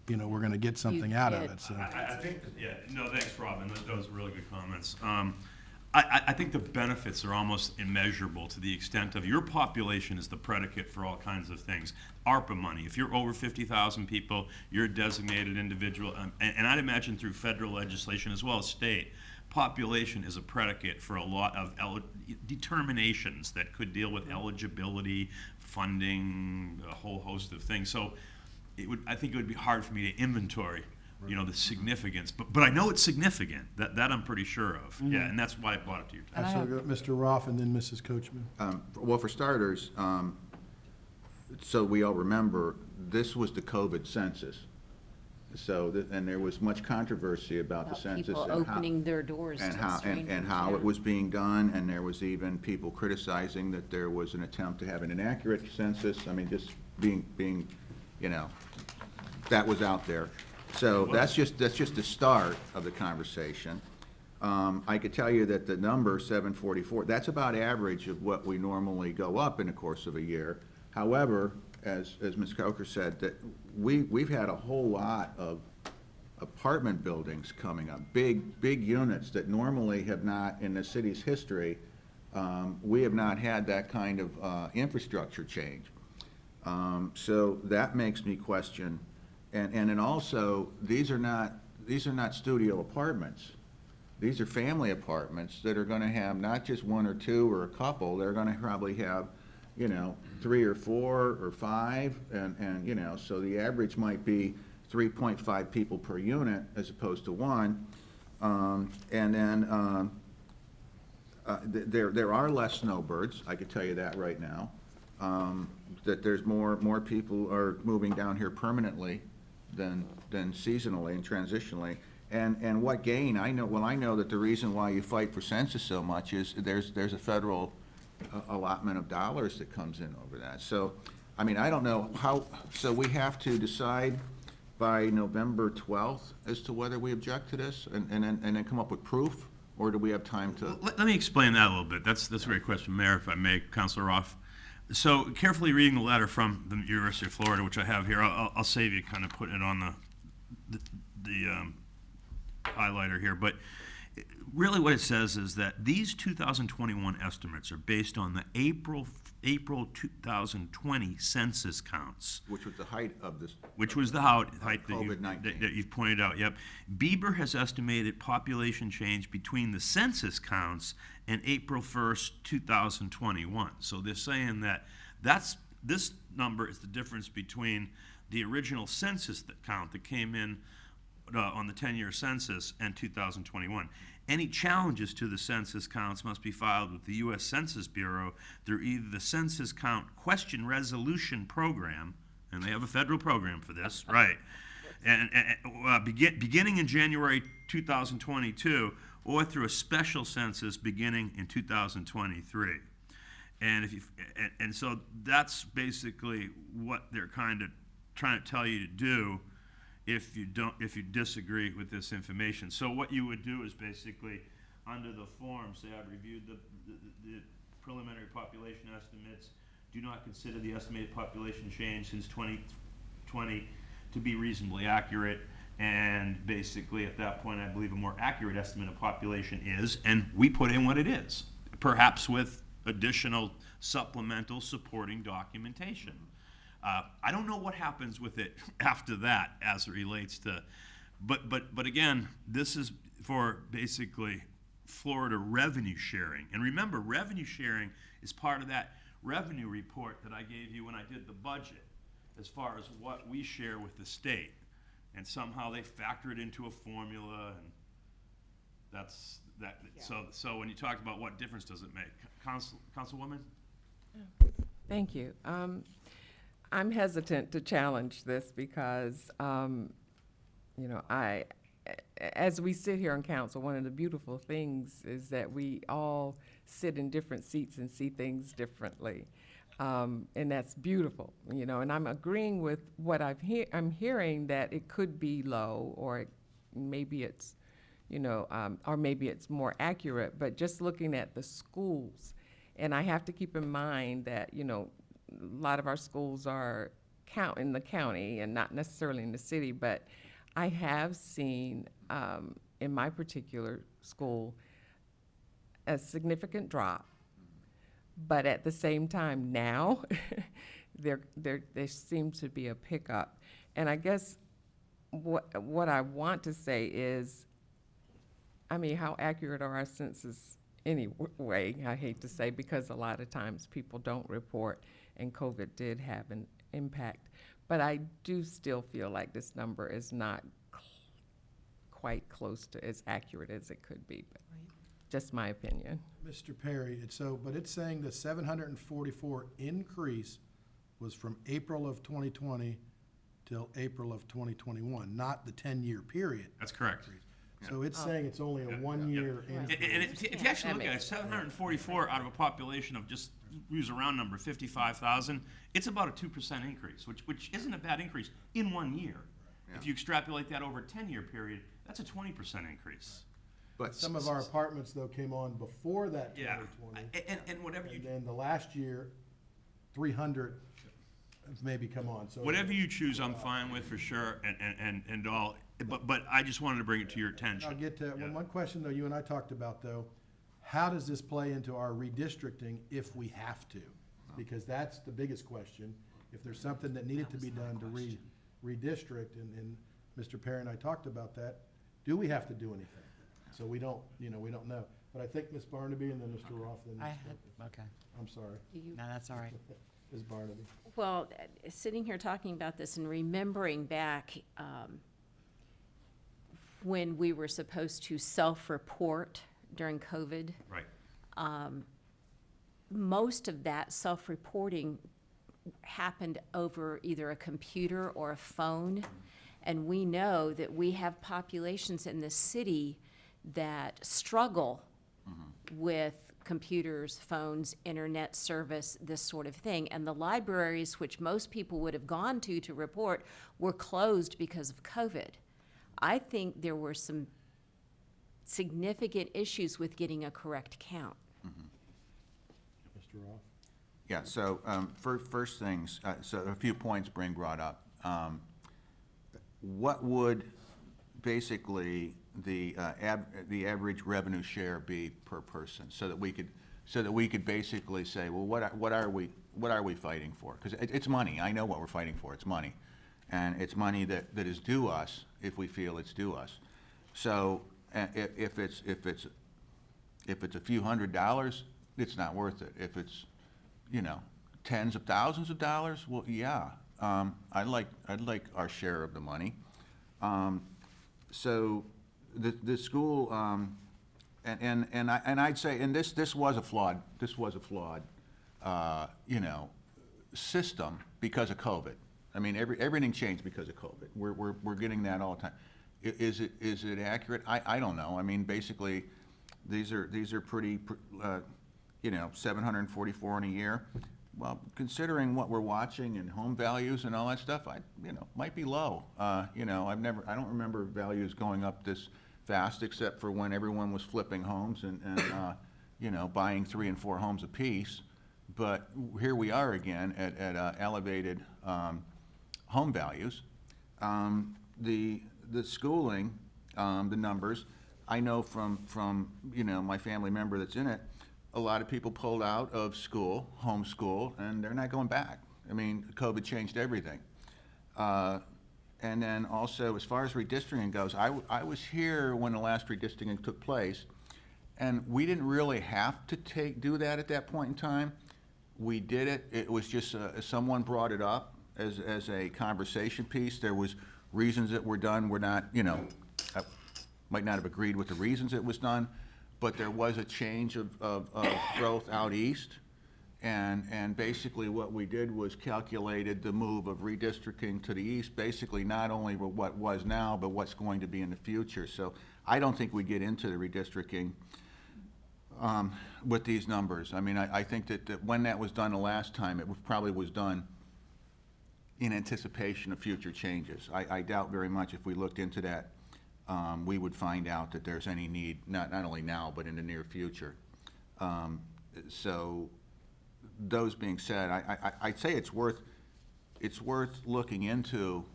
you know, we're gonna get something out of it, so. I think, no, thanks, Robin, those are really good comments. I think the benefits are almost immeasurable to the extent of your population is the predicate for all kinds of things. ARPA money, if you're over 50,000 people, you're a designated individual, and I'd imagine through federal legislation as well as state, population is a predicate for a lot of determinations that could deal with eligibility, funding, a whole host of things. So I think it would be hard for me to inventory, you know, the significance, but I know it's significant, that I'm pretty sure of. Yeah, and that's why I brought it to your attention. So Mr. Roth and then Mrs. Coachman. Well, for starters, so we all remember, this was the COVID census. So, and there was much controversy about the census. People and how- opening their doors and to how, strangers. and how it was being done, and there was even people criticizing that there was an attempt to have an inaccurate census. I mean, just being, you know, that was out there. So that's just the start of the conversation. I could tell you that the number 744, that's about average of what we normally go up in the course of a year. However, as Ms. Coker said, that we've had a whole lot of apartment buildings coming up, big units that normally have not, in the city's history, we have not had that kind of infrastructure change. So that makes me question, and then also, these are not studio apartments. These are family apartments that are gonna have not just one or two or a couple, they're gonna probably have, you know, 3 or 4 or 5, and you know, so the average might be 3.5 people per unit as opposed to one. And then there are less snowbirds, I could tell you that right now. That there's more people are moving down here permanently than seasonally and transitionally. And what gain, I know that the reason why you fight for census so much is there's a federal allotment of dollars that comes in over that. So, I mean, I don't know how, so we have to decide by November 12th as to whether we object to this and then come up with proof, or do we have time to? Let me explain that a little bit. That's a great question, Mayor, if I may, Councilor Roth. So carefully reading the letter from the University of Florida, which I have here, I'll save you kind of putting it on the highlighter here, but really what it says is that these 2021 estimates are based on the April 2020 census counts. Which was the height of this. Which was the height COVID-19. that you've pointed out, yep. Bieber has estimated population change between the census counts and April 1st, 2021. So they're saying that this number is the difference between the original census count that came in on the 10-year census and 2021. Any challenges to the census counts must be filed with the U.S. Census Bureau through either the Census Count Question Resolution Program, and they have a federal program for this, right, and beginning in January 2022, or through a special census beginning in 2023. And so that's basically what they're kind of trying to tell you to do if you disagree with this information. So what you would do is basically, under the form, say I've reviewed the preliminary population estimates, do not consider the estimated population change since 2020 to be reasonably accurate, and basically at that point I believe a more accurate estimate of population is, and we put in what it is, perhaps with additional supplemental supporting documentation. I don't know what happens with it after that as it relates to, but again, this is for basically Florida revenue sharing. And remember, revenue sharing is part of that revenue report that I gave you when I did the budget, as far as what we share with the state. And somehow they factor it into a formula, and that's that. Yeah. So when you talk about what difference does it make, Councilwoman? Thank you. I'm hesitant to challenge this because, you know, as we sit here on council, one of the beautiful things is that we all sit in different seats and see things differently. And that's beautiful, you know, and I'm agreeing with what I'm hearing, that it could be low, or maybe it's, you know, or maybe it's more accurate, but just looking at the schools, and I have to keep in mind that, you know, a lot of our schools are in the county and not necessarily in the city, but I have seen in my particular school a significant drop. But at the same time now, there seems to be a pickup. And I guess what I want to say is, I mean, how accurate are our census anyway, I hate to say, because a lot of times people don't report, and COVID did have an impact. But I do still feel like this number is not quite close to as accurate as it could be, but just my opinion. Mr. Perry, but it's saying the 744 increase was from April of 2020 till April of 2021, not the 10-year period. That's correct. So it's saying it's only a one-year increase. And if you actually look at it, 744 out of a population of, just use a round number, 55,000, it's about a 2% increase, which isn't a bad increase in 1 year. Yeah. If you extrapolate that over a 10-year period, that's a 20% increase. But some of our apartments, though, came on before that 2020. Yeah, and whatever you... And then the last year, 300 have maybe come on. So whatever you choose, I'm fine with, for sure, and all. But I just wanted to bring it to your attention. I'll get to one question, though, you and I talked about, though. How does this play into our redistricting if we have to? Because that's the biggest question. If there's something that needed to be done to redistrict, and Mr. Perry and I talked about that, do we have to do anything? So we don't know. But I think Ms. Barnaby and then Mr. Roth. Okay. I'm sorry. No, that's all right. Ms. Barnaby? Well, sitting here talking about this and remembering back when we were supposed to self-report during COVID, Right. most of that self-reporting happened over either a computer or a phone. And we know that we have populations in the city that struggle with computers, phones, internet service, this sort of thing. And the libraries, which most people would have gone to report, were closed because of COVID. I think there were some significant issues with getting a correct count. Mr. Roth? Yeah, so, first things, so a few points Bryn brought up. What would basically the average revenue share be per person, so that we could basically say, well, what are we fighting for? Because it's money. I know what we're fighting for. It's money, and it's money that is due us if we feel it's due us. So if it's a few $100s, it's not worth it. If it's, you know, tens of thousands of dollars, well, yeah, I'd like our share of the money. So the school, and I'd say, and this was a flawed, you know, system because of COVID. I mean, everything changed because of COVID. We're getting that all the time. Is it accurate? I don't know. I mean, basically, these are pretty, you know, 744 in a year. Well, considering what we're watching and home values and all that stuff, might be low. You know, I don't remember values going up this fast, except for when everyone was flipping homes and you know, buying 3 and 4 homes apiece. But here we are again at elevated home values. The schooling, the numbers, I know from you know, my family member that's in it, a lot of people pulled out of school, homeschool, and they're not going back. I mean, COVID changed everything. And then also, as far as redistricting goes, I was here when the last redistricting took place, and we didn't really have to do that at that point in time. We did it. It was just someone brought it up as a conversation piece. There was reasons that were done. We're not, you know, I might not have agreed with the reasons it was done, but there was a change of growth out east. And basically what we did was calculated the move of redistricting to the east, basically not only what was now, but what's going to be in the future. So I don't think we get into the redistricting with these numbers. I mean, I think that when that was done the last time, it probably was done in anticipation of future changes. I doubt very much if we looked into that, we would find out that there's any need, not only now, but in the near future. So those being said, I'd say it's worth looking into.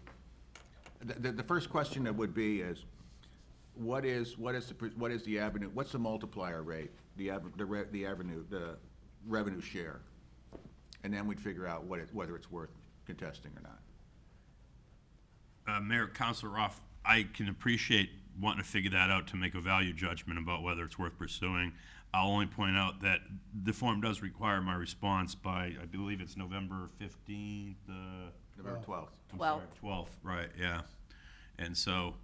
The first question that would be is, what is the avenue? What's the multiplier rate? The revenue share, and then we'd figure out whether it's worth contesting or not. Mayor, Councilor Roth, I can appreciate wanting to figure that out to make a value judgment about whether it's worth pursuing. I'll only point out that the form does require my response by, I believe it's November 15th. November 12th. I'm sorry, 12th, right, yeah. And so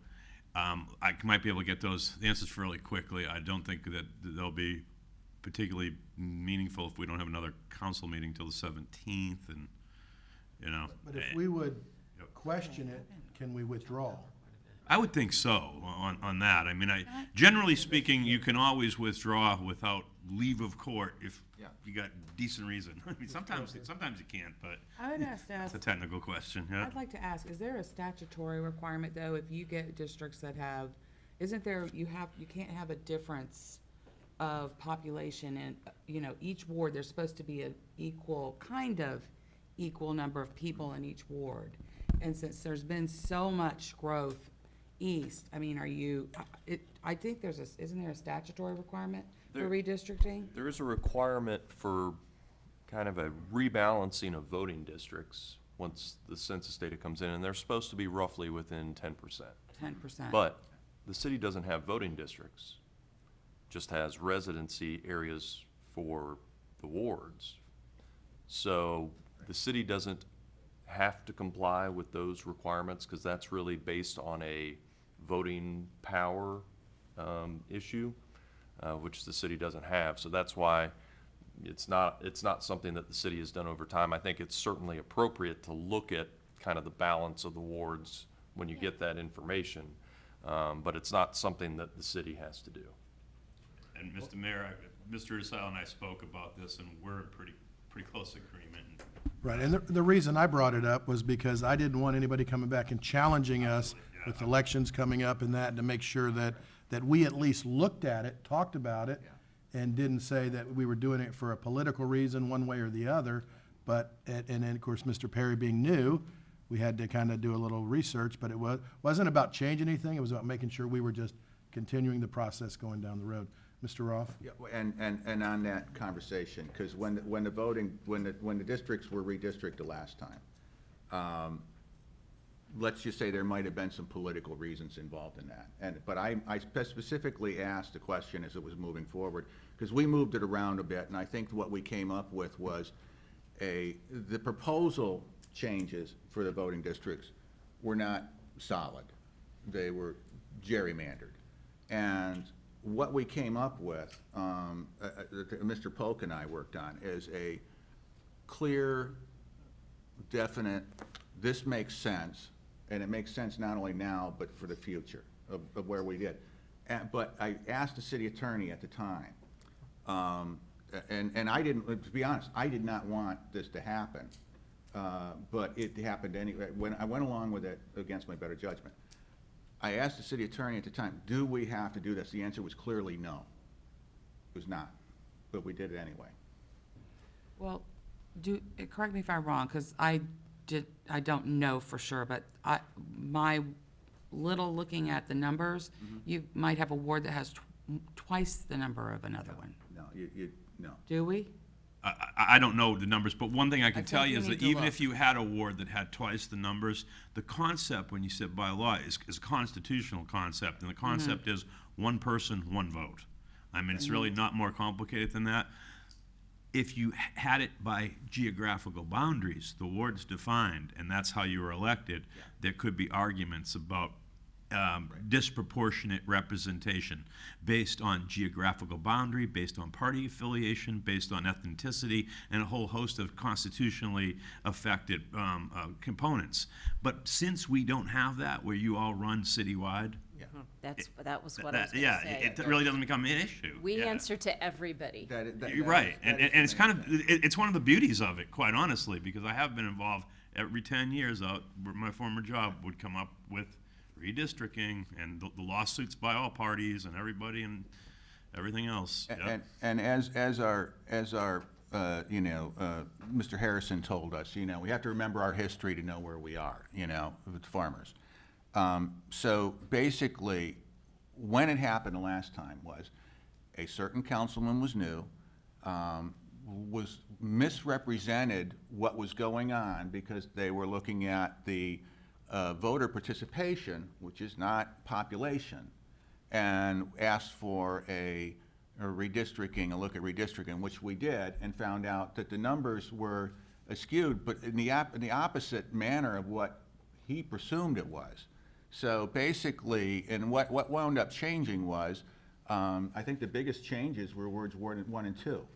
I might be able to get those answers fairly quickly. I don't think that they'll be particularly meaningful if we don't have another council meeting till the 17th, and, you know. But if we would question it, can we withdraw? I would think so on that. I mean, generally speaking, you can always withdraw without leave of court if you got decent reason. I mean, sometimes you can't, but I would ask, it's a technical question, yeah. I'd like to ask, is there a statutory requirement, though, if you get districts that have, isn't there, you can't have a difference of population in, you know, each ward, there's supposed to be an equal number of people in each ward. And since there's been so much growth east, I mean, I think isn't there a statutory requirement for redistricting? There is a requirement for kind of a rebalancing of voting districts once the census data comes in, and they're supposed to be roughly within 10%. 10%. But the city doesn't have voting districts, just has residency areas for the wards. So The city doesn't have to comply with those requirements, because that's really based on a voting power issue, which the city doesn't have. So that's why it's not something that the city has done over time. I think it's certainly appropriate to look at kind of the balance of the wards when you get that information, but it's not something that the city has to do. And Mr. Mayor, Mr. Ursul and I spoke about this, and we're in pretty close agreement. Right, and the reason I brought it up was because I didn't want anybody coming back and challenging us with elections coming up and that, and to make sure that we at least looked at it, talked about it, and didn't say that we were doing it for a political reason, one way or the other. But, and then, of course, Mr. Perry being new, we had to kind of do a little research, but it wasn't about changing anything. It was about making sure we were just continuing the process going down the road. Mr. Roth? Yeah, and on that conversation, because when the districts were redistricted last time, let's just say there might have been some political reasons involved in that. But I specifically asked the question as it was moving forward, because we moved it around a bit, and I think what we came up with was the proposal changes for the voting districts were not solid. They were gerrymandered. And what we came up with, Mr. Polk and I worked on, is a clear, definite, this makes sense, and it makes sense not only now, but for the future of where we did. But I asked the city attorney at the time, and I didn't, to be honest, I did not want this to happen, but it happened anyway. When I went along with it against my better judgment, I asked the city attorney at the time, do we have to do this? The answer was clearly no. It was not, but we did it anyway. Well, correct me if I'm wrong, because I don't know for sure, but my little looking at the numbers, you might have a ward that has twice the number of another one. No, no. Do we? I don't know the numbers, but one thing I can I tell think you we is need that to even look. if you had a ward that had twice the numbers, the concept, when you said by law, is a constitutional concept, and the concept is one person, one vote. I mean, it's really not more complicated than that. If you had it by geographical boundaries, the ward's defined, and that's how you were elected, there could be arguments about disproportionate representation based on geographical boundary, based on party affiliation, based on ethnicity, and a whole host of constitutionally affected components. But since we don't have that, where you all run citywide, That was what I was going to say. it really doesn't become an issue. We Yeah. answer to everybody. You're right, and it's kind of, it's one of the beauties of it, quite honestly, because I have been involved every 10 years out, where my former job would come up with redistricting and the lawsuits by all parties and everybody and everything else. Yep. And as our Mr. Harrison told us, we have to remember our history to know where we are, with farmers. So basically, when it happened the last time was a certain councilman was new, was misrepresented what was going on because they were looking at the voter participation, which is not population, and asked for a redistricting, a look at redistricting, which we did, and found out that the numbers were skewed, but in the opposite manner of what he presumed it was. So basically, and what wound up changing was, I think the biggest changes were wards 1 and 2.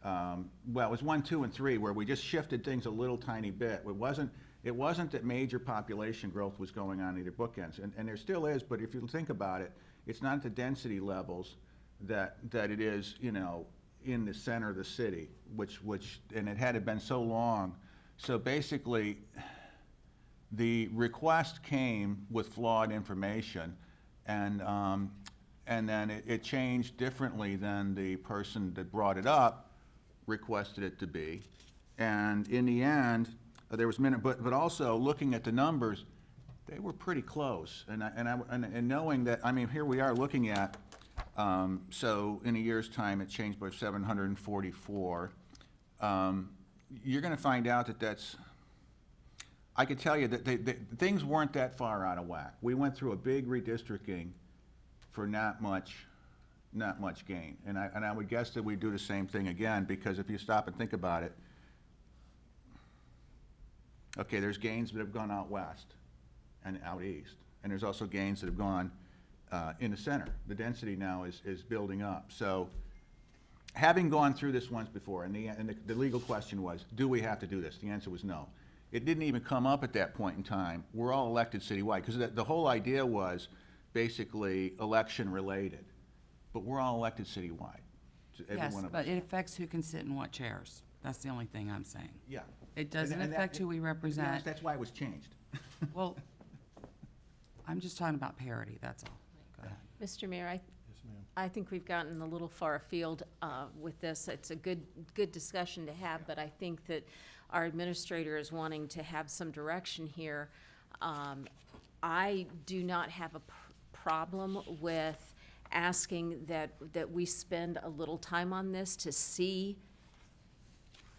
Well, it was 1, 2, and 3 where we just shifted things a little tiny bit. It wasn't that major population growth was going on either bookends, and there still is, but if you think about it, it's not at the density levels that it is, in the center of the city, which and it had been so long. So basically, the request came with flawed information, and then it changed differently than the person that brought it up requested it to be. And in the end, there was but also looking at the numbers, they were pretty close. And knowing that, here we are looking at, so in a year's time, it changed by 744. You're gonna find out that that's, I could tell you that things weren't that far out of whack. We went through a big redistricting for not much gain. And I would guess that we'd do the same thing again, because if you stop and think about it, Okay, there's gains that have gone out west and out east, and there's also gains that have gone in the center. The density now is building up. So having gone through this once before, and the legal question was, do we have to do this? The answer was no. It didn't even come up at that point in time. We're all elected citywide, because the whole idea was basically election-related. But we're all elected citywide. So every Yes, one of but us. it affects who can sit in what chairs. That's the only thing I'm saying. Yeah. It doesn't And that- affect who we to be honest, represent. that's why it was changed. Well, I'm just talking about parity, that's all. Go ahead. Mr. Mayor, I think we've gotten a little far afield with this. It's a good discussion to have, but I think that our administrator is wanting to have some direction here. I do not have a problem with asking that we spend a little time on this to see.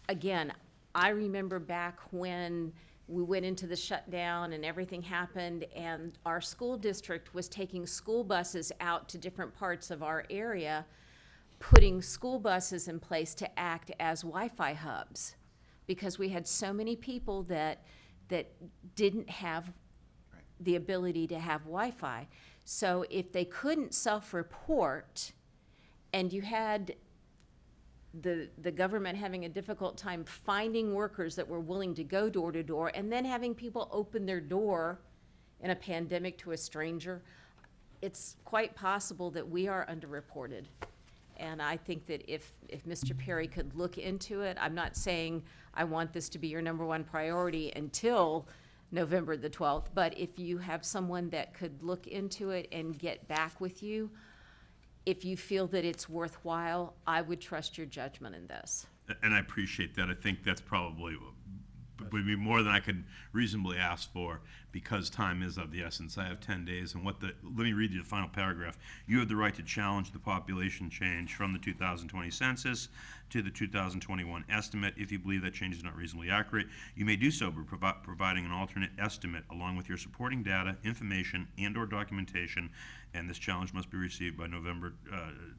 Again, I remember back when we went into the shutdown and everything happened, and our school district was taking school buses out to different parts of our area, putting school buses in place to act as Wi-Fi hubs, because we had so many people that didn't have the ability to have Wi-Fi. So if they couldn't self-report, and you had the government having a difficult time finding workers that were willing to go door to door, and then having people open their door in a pandemic to a stranger, it's quite possible that we are underreported. And I think that if Mr. Perry could look into it, I'm not saying I want this to be your number one priority until November the 12th, but if you have someone that could look into it and get back with you, if you feel that it's worthwhile, I would trust your judgment in this. And I appreciate that. I think that's probably, would be more than I could reasonably ask for, because time is of the essence. I have 10 days, and let me read you the final paragraph. You have the right to challenge the population change from the 2020 census to the 2021 estimate. If you believe that change is not reasonably accurate, you may do so by providing an alternate estimate along with your supporting data, information, and/or documentation, and this challenge must be received by November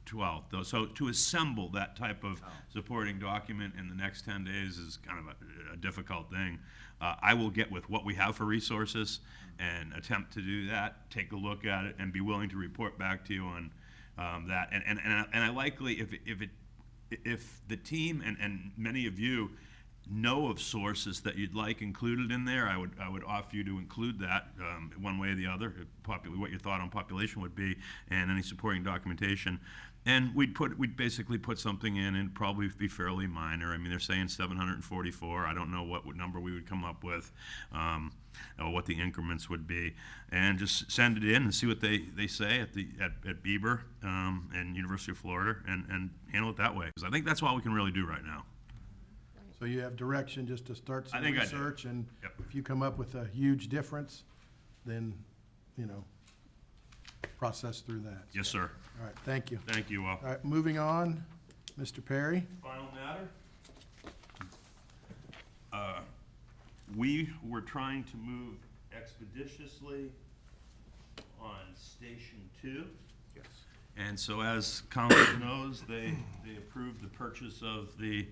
12th. So to assemble that type of supporting document in the next 10 days is kind of a difficult thing. I will get with what we have for resources and attempt to do that, take a look at it, and be willing to report back to you on that. And I likely, if the team and many of you know of sources that you'd like included in there, I would offer you to include that one way or the other, what your thought on population would be, and any supporting documentation. And we'd basically put something in, and probably be fairly minor. I mean, they're saying 744. I don't know what number we would come up with, or what the increments would be, and just send it in and see what they say at Bieber and University of Florida, and handle it that way, because I think that's all we can really do right now. So you have direction just to start some I think I do. research, and Yep. if you come up with a huge difference, then, process through that. Yes, sir. All right, thank you. Thank you all. All right, moving on, Mr. Perry. Final matter. We were trying to move expeditiously on Station 2. Yes. And so as council knows, they approved the purchase of the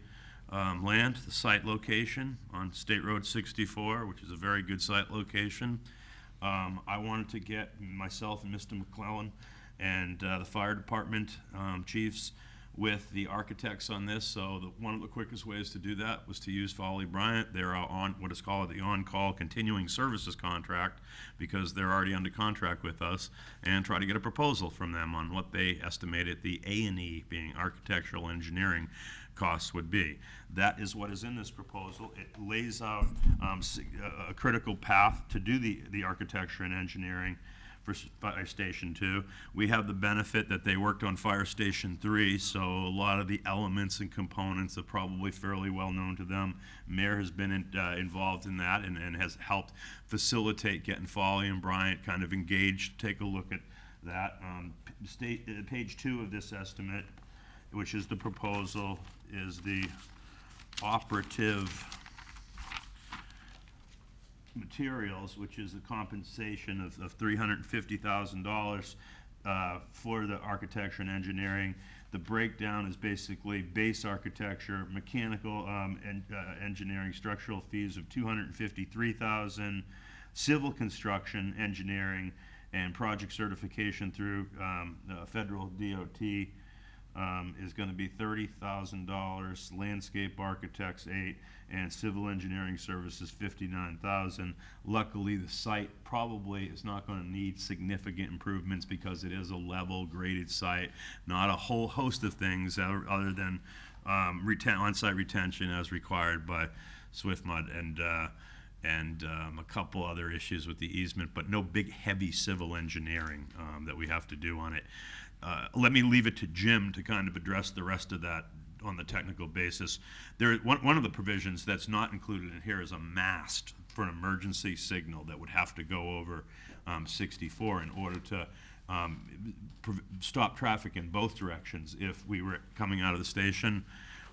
land, the site location on State Road 64, which is a very good site location. I wanted to get myself and Mr. McClellan and the fire department chiefs with the architects on this. So one of the quickest ways to do that was to use Foley Bryant. They're on what is called the on-call continuing services contract, because they're already under contract with us, and try to get a proposal from them on what they estimated the A&E, being architectural engineering, costs would be. That is what is in this proposal. It lays out a critical path to do the architecture and engineering for Fire Station 2. We have the benefit that they worked on Fire Station 3, so a lot of the elements and components are probably fairly well known to them. Mayor has been involved in that and has helped facilitate getting Foley and Bryant kind of engaged. Take a look at that. Page 2 of this estimate, which is the proposal, is the operative materials, which is a compensation of $350,000. for the architecture and engineering. The breakdown is basically base architecture, mechanical engineering, structural fees of $253,000, civil construction engineering, and project certification through federal DOT is going to be $30,000, landscape architects $8,000, and civil engineering services $59,000. Luckily, the site probably is not going to need significant improvements because it is a level graded site, not a whole host of things other than on-site retention as required by SwiftMud and a couple other issues with the easement, but no big heavy civil engineering that we have to do on it. Let me leave it to Jim to kind of address the rest of that on the technical basis. One of the provisions that's not included in here is a mast for an emergency signal that would have to go over 64 in order to stop traffic in both directions if we were coming out of the station.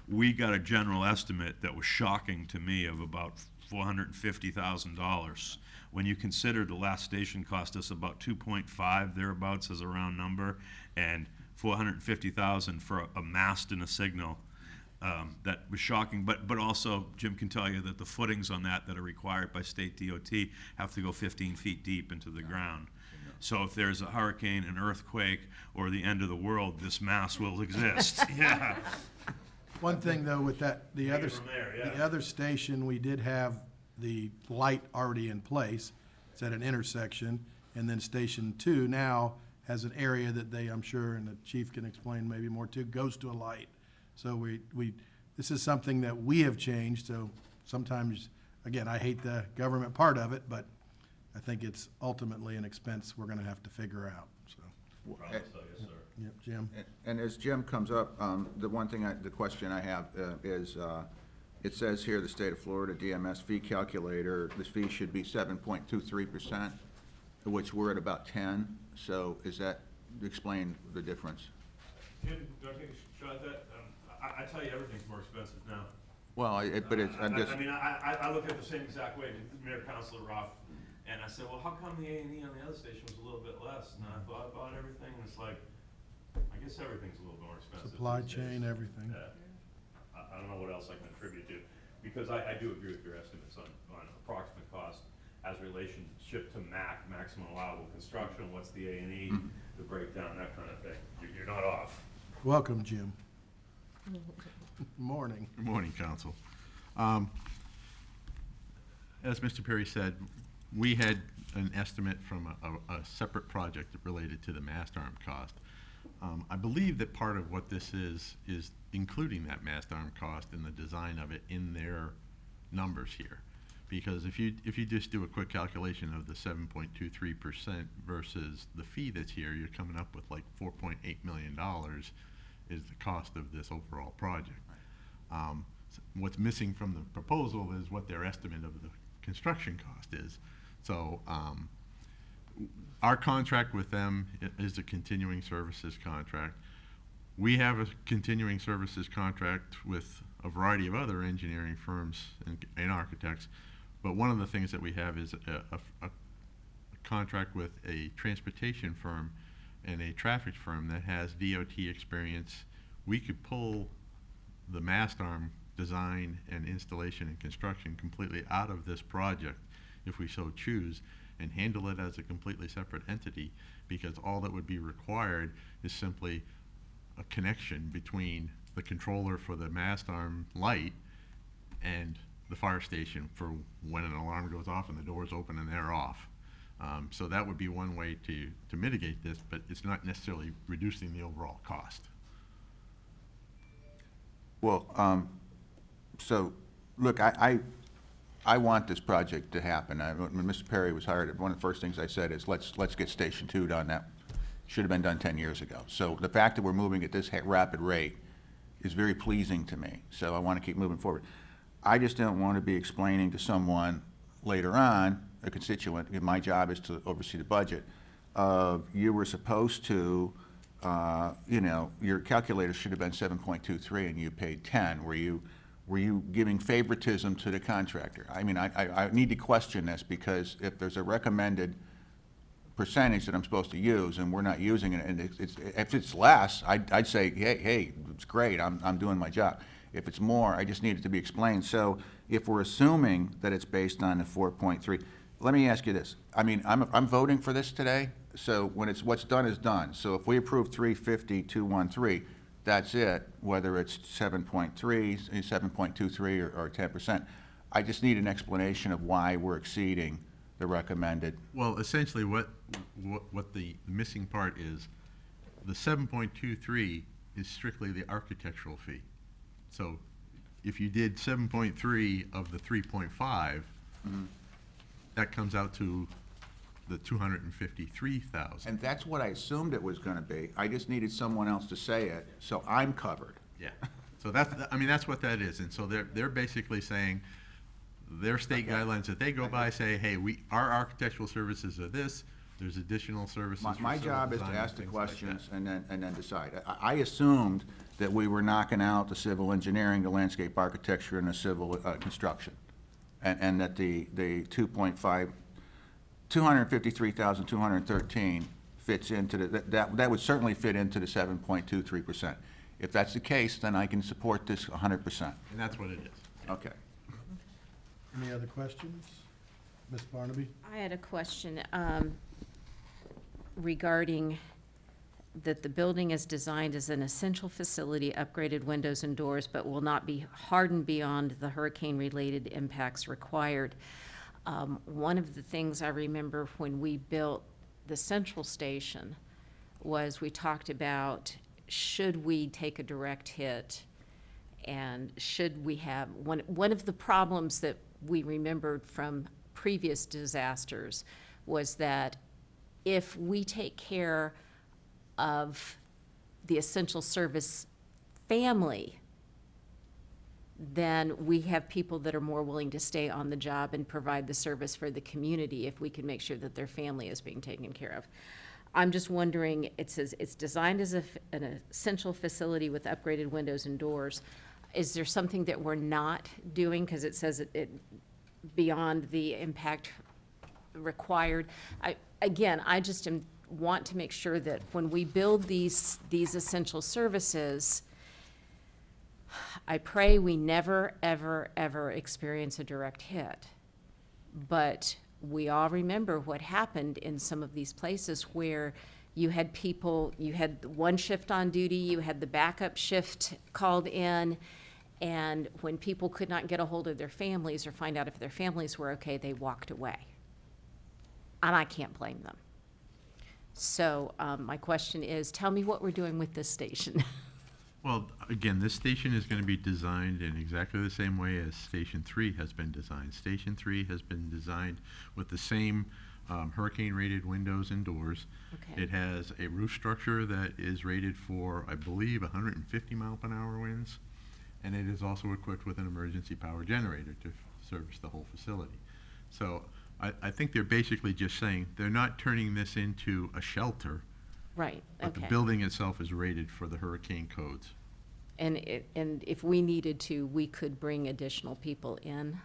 We got a general estimate that was shocking to me of about $450,000. When you consider the last station cost us about 2.5 thereabouts as a round number, and $450,000 for a mast and a signal, that was shocking. But also, Jim can tell you that the footings on that are required by state DOT have to go 15 feet deep into the ground. So if there's a hurricane, an earthquake, or the end of the world, this mast will exist. Yeah. One thing though with that, the Take it from there, yeah. other station, we did have the light already in place. It's at an intersection, and then Station 2 now has an area that they, I'm sure, and the chief can explain maybe more too, goes to a light. So this is something that we have changed, so sometimes, again, I hate the government part of it, but I think it's ultimately an expense we're gonna have to figure out, so. Yes, sir. Yep, Jim? And as Jim comes up, the question I have is, it says here, the state of Florida DMS fee calculator, this fee should be 7.23%, which we're at about 10. So is that, explain the difference? Jim, do you want to take a shot at that? I tell you, everything's more expensive now. Well, but it's, I'm just, I mean, I look at it the same exact way, Mayor Councilor Roth, and I said, well, how come the A&E on the other station was a little bit less? And I thought about everything, and it's like, I guess everything's a little more expensive. Supply these chain, days. everything. I don't know what else I can attribute to, because I do agree with your estimates on approximate cost as relationship to maximum allowable construction, what's the A&E, the breakdown, that kind of thing. You're not off. Welcome, Jim. Morning. Good morning, Council. As Mr. Perry said, we had an estimate from a separate project related to the mast arm cost. I believe that part of what this is including that mast arm cost and the design of it in their numbers here. Because if you just do a quick calculation of the 7.23% versus the fee that's here, you're coming up with like $4.8 million is the cost of this overall project. What's missing from the proposal is what their estimate of the construction cost is. So our contract with them is a continuing services contract. We have a continuing services contract with a variety of other engineering firms and architects, but one of the things that we have is a contract with a transportation firm and a traffic firm that has DOT experience. We could pull the mast arm design and installation and construction completely out of this project if we so choose and handle it as a completely separate entity, because all that would be required is simply a connection between the controller for the mast arm light and the fire station for when an alarm goes off and the doors open and they're off. So that would be one way to mitigate this, but it's not necessarily reducing the overall cost. well, so, look, I want this project to happen. When Mr. Perry was hired, one of the first things I said is, let's get Station 2 done. That should have been done 10 years ago. So the fact that we're moving at this rapid rate is very pleasing to me. So I want to keep moving forward. I just don't want to be explaining to someone later on, a constituent, and my job is to oversee the budget, you were supposed to, your calculator should have been 7.23 and you paid 10. Were you giving favoritism to the contractor? I mean, I need to question this, because if there's a recommended percentage that I'm supposed to use, and we're not using it, and if it's less, I'd say, hey, it's great, I'm doing my job. If it's more, I just need it to be explained. So if we're assuming that it's based on the 4.3, let me ask you this. I mean, I'm voting for this today, so when it's, what's done is done. So if we approve 350,213, that's it, whether it's 7.3, 7.23, or 10%. I just need an explanation of why we're exceeding the recommended. Well, essentially, what the missing part is, the 7.23 is strictly the architectural fee. So if you did 7.3 of the 3.5, that comes out to the 253,000. And that's what I assumed it was gonna be. I just needed someone else to say it, so I'm covered. Yeah. So that's what that is. And so they're basically saying, their state guidelines that they go by say, hey, our architectural services are this, there's additional services for My civil job is to design and ask the things like questions that. and then decide. I assumed that we were knocking out the civil engineering, the landscape architecture, and the civil construction. And that the 253,213 fits into that would certainly fit into the 7.23%. If that's the case, then I can support this 100%. And that's what it is. Okay. Any other questions? Ms. Barnaby? I had a question regarding that the building is designed as an essential facility, upgraded windows and doors, but will not be hardened beyond the hurricane-related impacts required. One of the things I remember when we built the central station was we talked about, should we take a direct hit? And should we have, one of the problems that we remembered from previous disasters was that if we take care of the essential service family, then we have people that are more willing to stay on the job and provide the service for the community if we can make sure that their family is being taken care of. I'm just wondering, it says it's designed as an essential facility with upgraded windows and doors. Is there something that we're not doing? Because it says it beyond the impact required. I just want to make sure that when we build these essential services, I pray we never, ever, ever experience a direct hit. But we all remember what happened in some of these places where you had people, you had one shift on duty, you had the backup shift called in, and when people could not get a hold of their families or find out if their families were okay, they walked away. And I can't blame them. So my question is, tell me what we're doing with this station. Well, again, this station is going to be designed in exactly the same way as Station 3 has been designed. Station 3 has been designed with the same hurricane-rated windows and doors. Okay. It has a roof structure that is rated for, I believe, 150-mile-per-hour winds, and it is also equipped with an emergency power generator to service the whole facility. So I think they're basically just saying they're not turning this into a shelter, Right, but the okay. building itself is rated for the hurricane codes. And if we needed to, we could bring additional people in?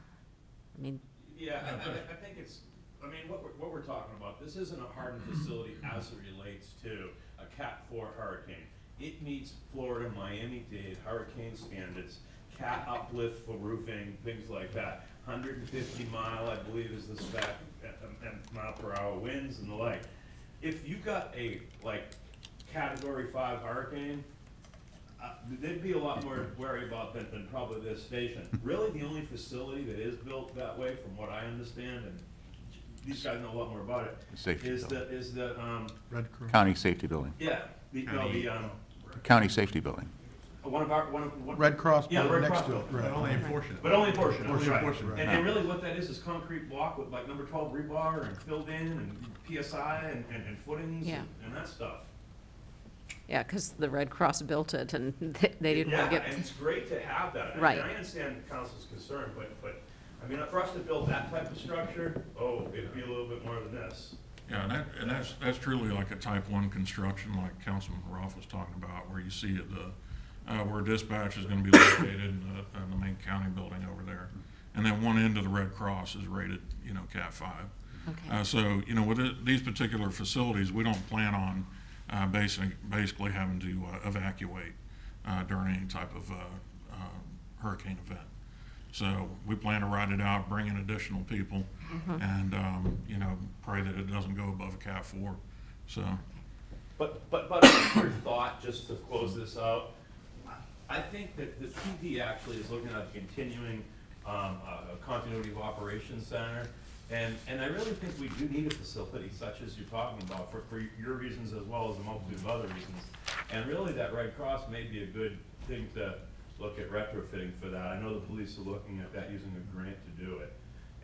I mean, Yeah, I think it's, I mean, what we're talking about, this isn't a hardened facility as it relates to a Cat 4 hurricane. It meets Florida, Miami-Dade hurricane standards, cat uplift for roofing, things like that. 150 mile, I believe, is the spec, mile per hour winds and the like. If you got a, Category 5 hurricane, they'd be a lot more worried about that than probably this station. Really, the only facility that is built that way, from what I understand, and these guys know a lot more about it, Safety is building. the, Red Cross. County safety building. yeah, the County safety building. one. Red Cross Yeah, building Red next Cross to it, building. But right. only a portion of it. But only a portion of it, Portion, right. portion, right. And really what that is concrete block with number 12 rebar and filled in and PSI and footings Yeah. and that stuff. yeah, because the Red Cross built it and they didn't want to Yeah, and get, it's great to have that. And Right. I understand the council's concern, but, I mean, for us to build that type of structure, it'd be a little bit more than this. Yeah, and that's truly like a type 1 construction, like Councilman Roth was talking about, where you see it, where dispatch is gonna be located in the main county building over there. And then one end of the Red Cross is rated, Cat 5. Okay. So, you know, with these particular facilities, we don't plan on basically having to evacuate during any type of hurricane event. So we plan to ride it out, bring in additional people, and, you know, pray that it doesn't go above a Cat 4. So, But your thought, just to close this out, I think that the PD actually is looking at continuing a continuity of operations center. And I really think we do need a facility such as you're talking about for your reasons as well as a multitude of other reasons. And really that Red Cross may be a good thing to look at retrofitting for that. I know the police are looking at that using a grant to do it.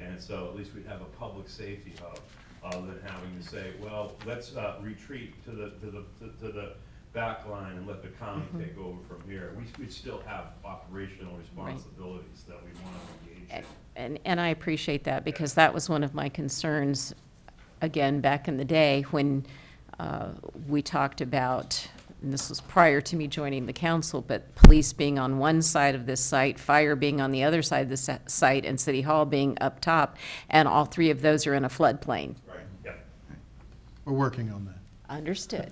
And so at least we'd have a public safety hub, other than having to say, well, let's retreat to the back line and let the county take over from here. We'd still have operational responsibilities that we want to engage in. And I appreciate that, because that was one of my concerns, again, back in the day when we talked about, and this was prior to me joining the council, but police being on one side of this site, fire being on the other side of the site, and city hall being up top, and all three of those are in a floodplain. Right, yep. We're working on that. Understood.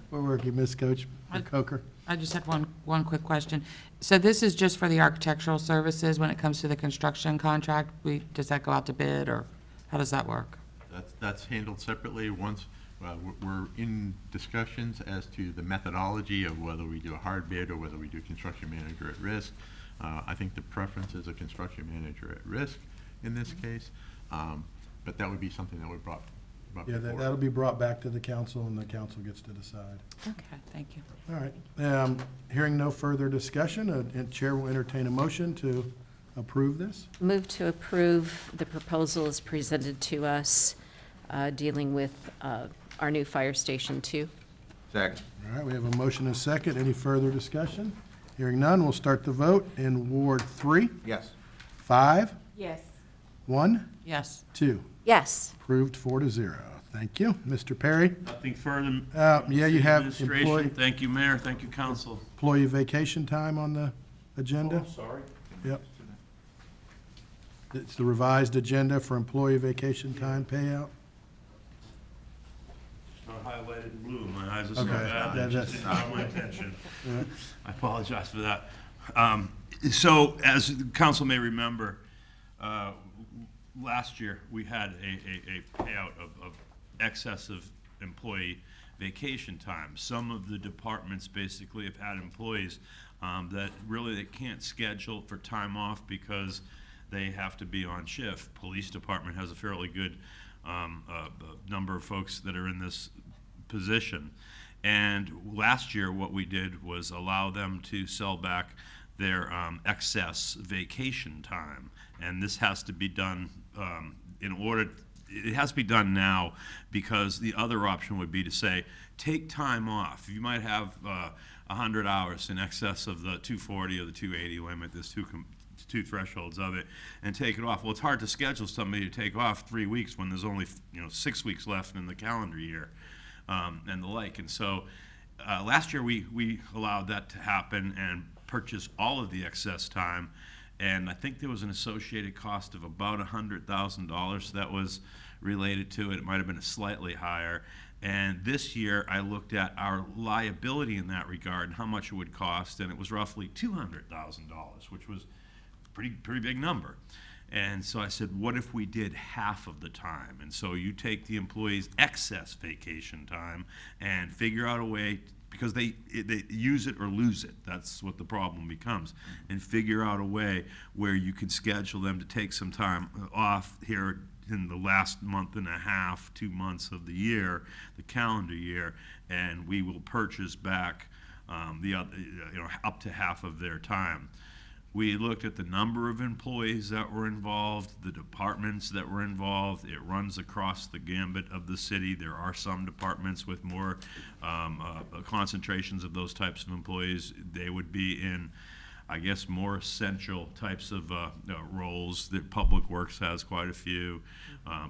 We're working, Ms. Coach, Coker. I just have one quick question. So this is just for the architectural services when it comes to the construction contract? Does that go out to bid, or how does that work? That's handled separately. Once, we're in discussions as to the methodology of whether we do a hard bid or whether we do construction manager at risk. I think the preference is a construction manager at risk in this case, but that would be something that we brought Yeah, before. that'll be brought back to the council, and the council gets to decide. Okay, thank you. All right. Hearing no further discussion, Chair will entertain a motion to approve this. Move to approve the proposal as presented to us, dealing with our new fire station 2. Second. All right, we have a motion and a second. Any further discussion? Hearing none, we'll start the vote in Ward 3, Yes. 5, Yes. 1, Yes. 2. Yes. Approved 4-0. Thank you. Mr. Perry, Nothing further. yeah, you have Administration. employee- Thank you, Mayor. Thank you, Council. employee vacation time on the agenda? Oh, sorry. Yep. It's the revised agenda for employee vacation time payout. It's not highlighted in blue. My eyes are so Okay, bad. That just that's- didn't have my attention. I apologize for that. So, as the council may remember, last year, we had a payout of excessive employee vacation time. Some of the departments basically have had employees that really they can't schedule for time off because they have to be on shift. Police department has a fairly good number of folks that are in this position. And last year, what we did was allow them to sell back their excess vacation time. And this has to be done it has to be done now, because the other option would be to say, take time off. You might have 100 hours in excess of the 240 or the 280 limit. There's two thresholds of it, and take it off. Well, it's hard to schedule somebody to take off 3 weeks when there's only 6 weeks left in the calendar year, and the like. And so last year we allowed that to happen and purchase all of the excess time. And I think there was an associated cost of about $100,000 that was related to it. It might have been slightly higher. And this year, I looked at our liability in that regard, how much it would cost, and it was roughly $200,000, which was a pretty big number. And so I said, what if we did half of the time? And so you take the employee's excess vacation time and figure out a way, because they use it or lose it. That's what the problem becomes. And figure out a way where you can schedule them to take some time off here in the last month and a half, 2 months of the year, the calendar year, and we will purchase back the other, up to half of their time. We looked at the number of employees that were involved, the departments that were involved. It runs across the gambit of the city. There are some departments with more concentrations of those types of employees. They would be in, I guess, more essential types of roles. That Public Works has quite a few.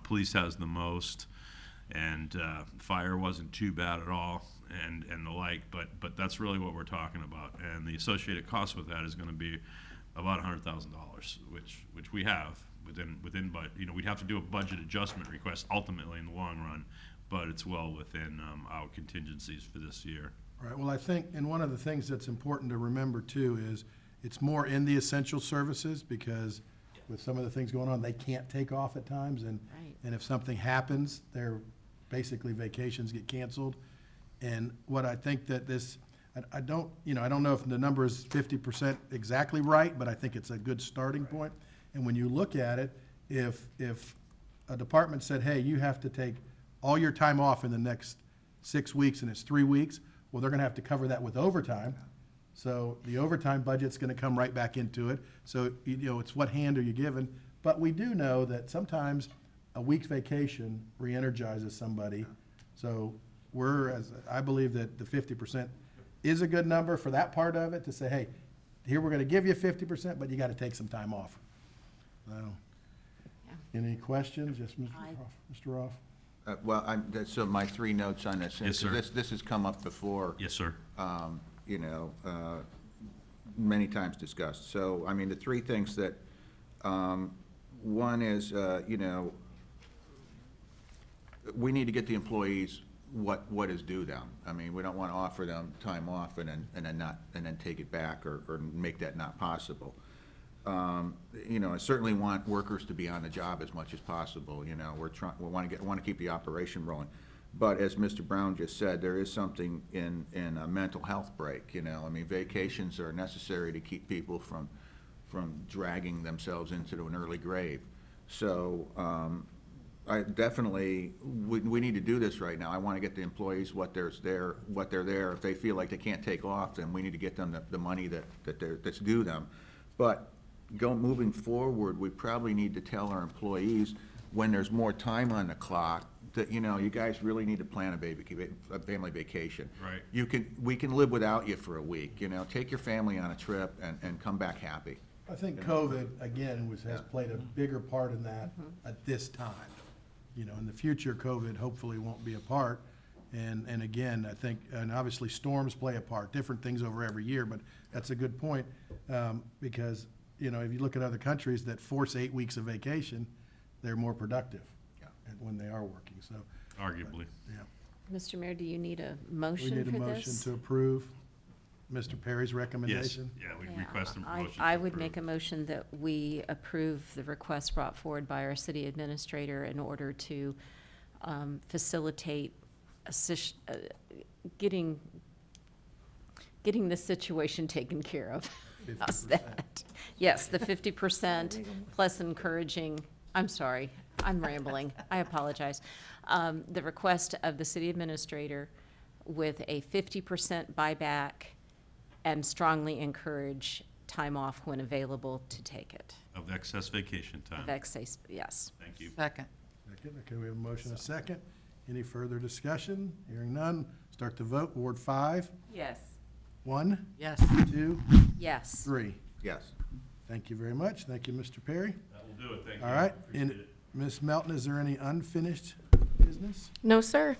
Police has the most. And fire wasn't too bad at all, and the like. But that's really what we're talking about. And the associated cost with that is going to be about $100,000, which we have, but, you know, we'd have to do a budget adjustment request ultimately in the long run, but it's well within, our contingencies for this year. All right, well, I think, and one of the things that's important to remember too is it's more in the essential services because with some of the things going on, they can't take off at times and, Right. and if something happens, their basically vacations get canceled. And what I think that this, I don't, you know, I don't know if the number is 50% exactly right, but I think it's a good starting point. And when you look at it, if a department said, hey, you have to take all your time off in the next 6 weeks and it's 3 weeks, well, they're gonna have to cover that with overtime. So the overtime budget's gonna come right back into it. So, you know, it's what hand are you given? But we do know that sometimes a week's vacation re-energizes somebody. So I believe that the 50% is a good number for that part of it, to say, hey, here, we're gonna give you 50%, but you gotta take some time off. So, any questions? Yes, Mr. Roth? So my 3 notes on this. Yes, sir. This has come up before. Yes, sir. You know, many times discussed. So, I mean, the 3 things that, one is, you know, we need to get the employees what is due them. I mean, we don't want to offer them time off and then take it back or make that not possible. You know, I certainly want workers to be on the job as much as possible. You know, we want to keep the operation rolling. But as Mr. Brown just said, there is something in a mental health break. You know, I mean, vacations are necessary to keep people from dragging themselves into an early grave. So I definitely, we need to do this right now. I want to get the employees what they're there. If they feel like they can't take off, then we need to get them the money that's due them. But moving forward, we probably need to tell our employees when there's more time on the clock that, you know, you guys really need to plan a family vacation. Right. We can live without you for a week, you know, take your family on a trip and come back happy. I think COVID, again, has played a bigger part in that at this time. You know, in the future, COVID hopefully won't be a part. And again, I think, and obviously storms play a part, different things over every year, but that's a good point. Because, you know, if you look at other countries that force 8 weeks of vacation, they're more productive when they are working, so. Arguably. Yeah. Mr. Mayor, do you need a We motion need a for motion this? to approve Mr. Perry's Yes, recommendation. yeah, we Yeah, request a motion. I would make a motion that we approve the request brought forward by our city administrator in order to facilitate getting this situation taken care of. How's that? Yes, the 50% plus encouraging, I'm sorry, I'm rambling, I apologize. The request of the city administrator with a 50% buyback and strongly encourage time off when available to take it. Of excess vacation time. Of excess, yes. Thank you. Second. Second, okay, we have a motion, a second. Any further discussion? Hearing none, start the vote. Ward 5, Yes. 1, Yes. 2, Yes. 3. Yes. Thank you very much. Thank you, Mr. Perry. That will do it, thank you. All right, Appreciate and it. Ms. Melton, is there any unfinished business? No, sir.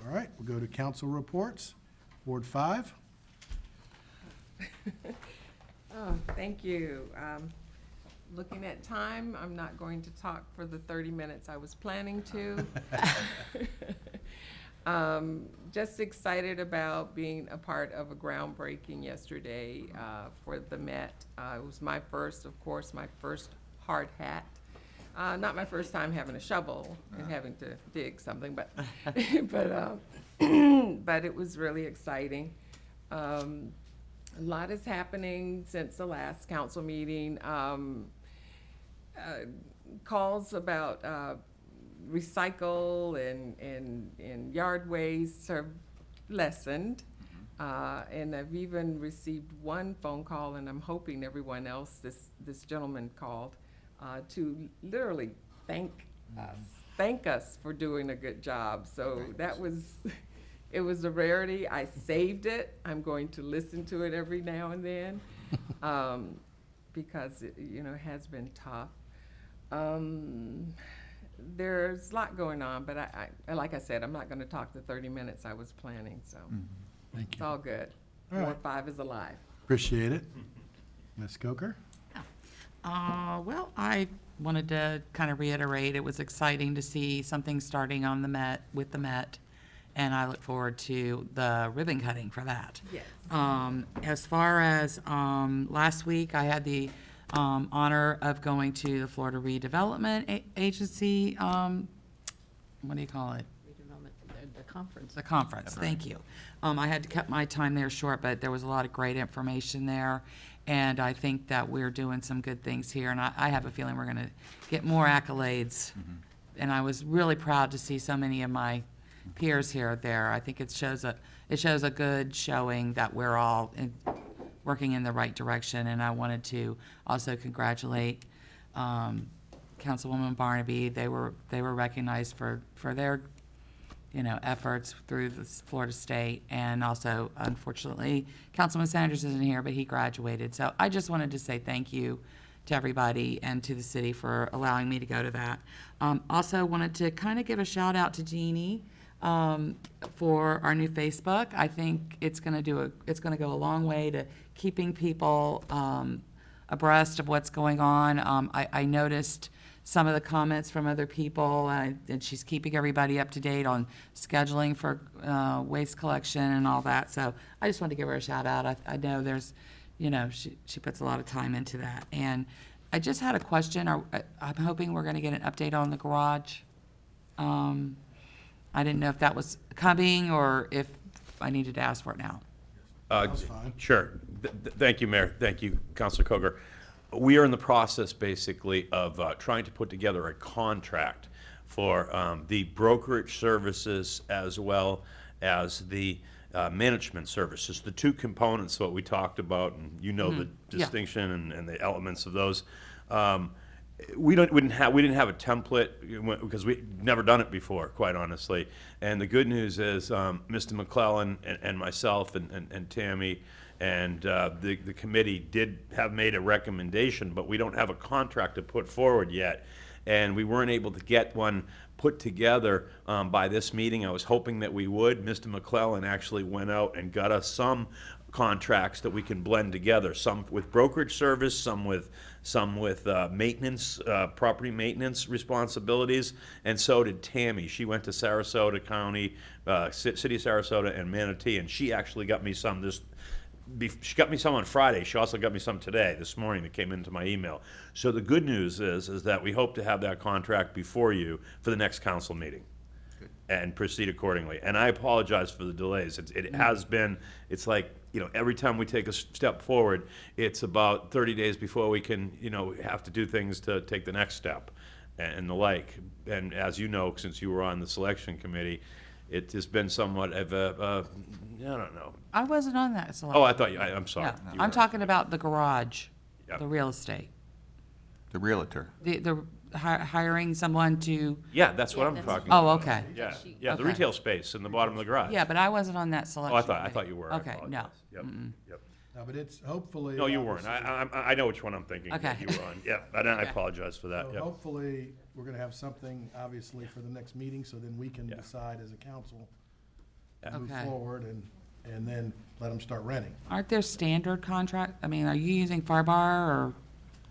All right, we'll go to council reports. Ward 5. Oh, thank you. Looking at time, I'm not going to talk for the 30 minutes I was planning to. Just excited about being a part of a groundbreaking yesterday for the Met. It was my first, of course, my first hard hat. Not my first time having a shovel and having to dig something, but but it was really exciting. A lot is happening since the last council meeting. Calls about recycle and yard waste have lessened. And I've even received one phone call, and I'm hoping everyone else, this gentleman called, to literally thank us for doing a good job. So that was, it was a rarity. I saved it. I'm going to listen to it every now and then, because it, you know, has been tough. There's a lot going on, but I like I said, I'm not gonna talk the 30 minutes I was planning, so Thank it's you. all good. All Ward right. 5 is alive. Appreciate it. Ms. Coker? Well, I wanted to kind of reiterate, it was exciting to see something starting on the Met, with the Met, and I look forward to the ribbon cutting for that. Yes. As far as, last week, I had the, honor of going to the Florida Redevelopment Agency, what do you call it? The conference. The conference, thank you. I had to cut my time there short, but there was a lot of great information there. And I think that we're doing some good things here, and I have a feeling we're gonna get more accolades. And I was really proud to see so many of my peers here there. I think it shows a good showing that we're all working in the right direction. And I wanted to also congratulate, Councilwoman Barnaby. They were recognized for their, efforts through the Florida State. And also, unfortunately, Councilman Sanders isn't here, but he graduated. So I just wanted to say thank you to everybody and to the city for allowing me to go to that. Also wanted to kind of give a shout out to Jeannie, for our new Facebook. I think it's gonna go a long way to keeping people, abreast of what's going on. I noticed some of the comments from other people, and she's keeping everybody up to date on scheduling for waste collection and all that. So I just wanted to give her a shout out. I know there's, she puts a lot of time into that. And I just had a question. I'm hoping we're going to get an update on the garage. I didn't know if that was coming or if I needed to ask for it now. That's fine. Sure. Thank you, Mayor. Thank you, Councilor Coker. We are in the process, basically, of trying to put together a contract for the brokerage services as well as the management services. The two components, what we talked about, and the Yeah. distinction and the elements of those. We didn't have a template because we've never done it before, quite honestly. And the good news is, Mr. McClellan and myself and Tammy and the committee have made a recommendation, but we don't have a contract to put forward yet. And we weren't able to get one put together by this meeting. I was hoping that we would. Mr. McClellan actually went out and got us some contracts that we can blend together, some with brokerage service, some with maintenance, property maintenance responsibilities, and so did Tammy. She went to Sarasota County, City of Sarasota and Manatee, and she actually got me some she got me some on Friday. She also got me some today, this morning, that came into my email. So the good news is that we hope to have that contract before you for the next council meeting and proceed accordingly. And I apologize for the delays. It has been, it's like, every time we take a step forward, it's about 30 days before we can, have to do things to take the next step and the like. And as you know, since you were on the selection committee, it has been somewhat of I don't know. I wasn't on that selection. Oh, I thought I'm sorry. Yeah, You I'm were. talking about the garage, Yep. the real estate. The realtor. The hiring someone to, Yeah, that's what I'm talking oh, about. okay. Yeah, the Okay. retail space in the bottom of the garage. Yeah, but I wasn't on that Oh, selection. I thought committee. you were. I Okay, no. apologize. Yep, yep. No, but it's hopefully. No, you weren't. obviously- I know which one I'm thinking that Okay. you were on. Yeah, and I apologize for that. So Yep. hopefully, we're gonna have something, obviously, for the next meeting, so then we can Yeah. decide as a council to move Okay. forward and then let them start renting. Aren't there standard contract, are you using Farbar, or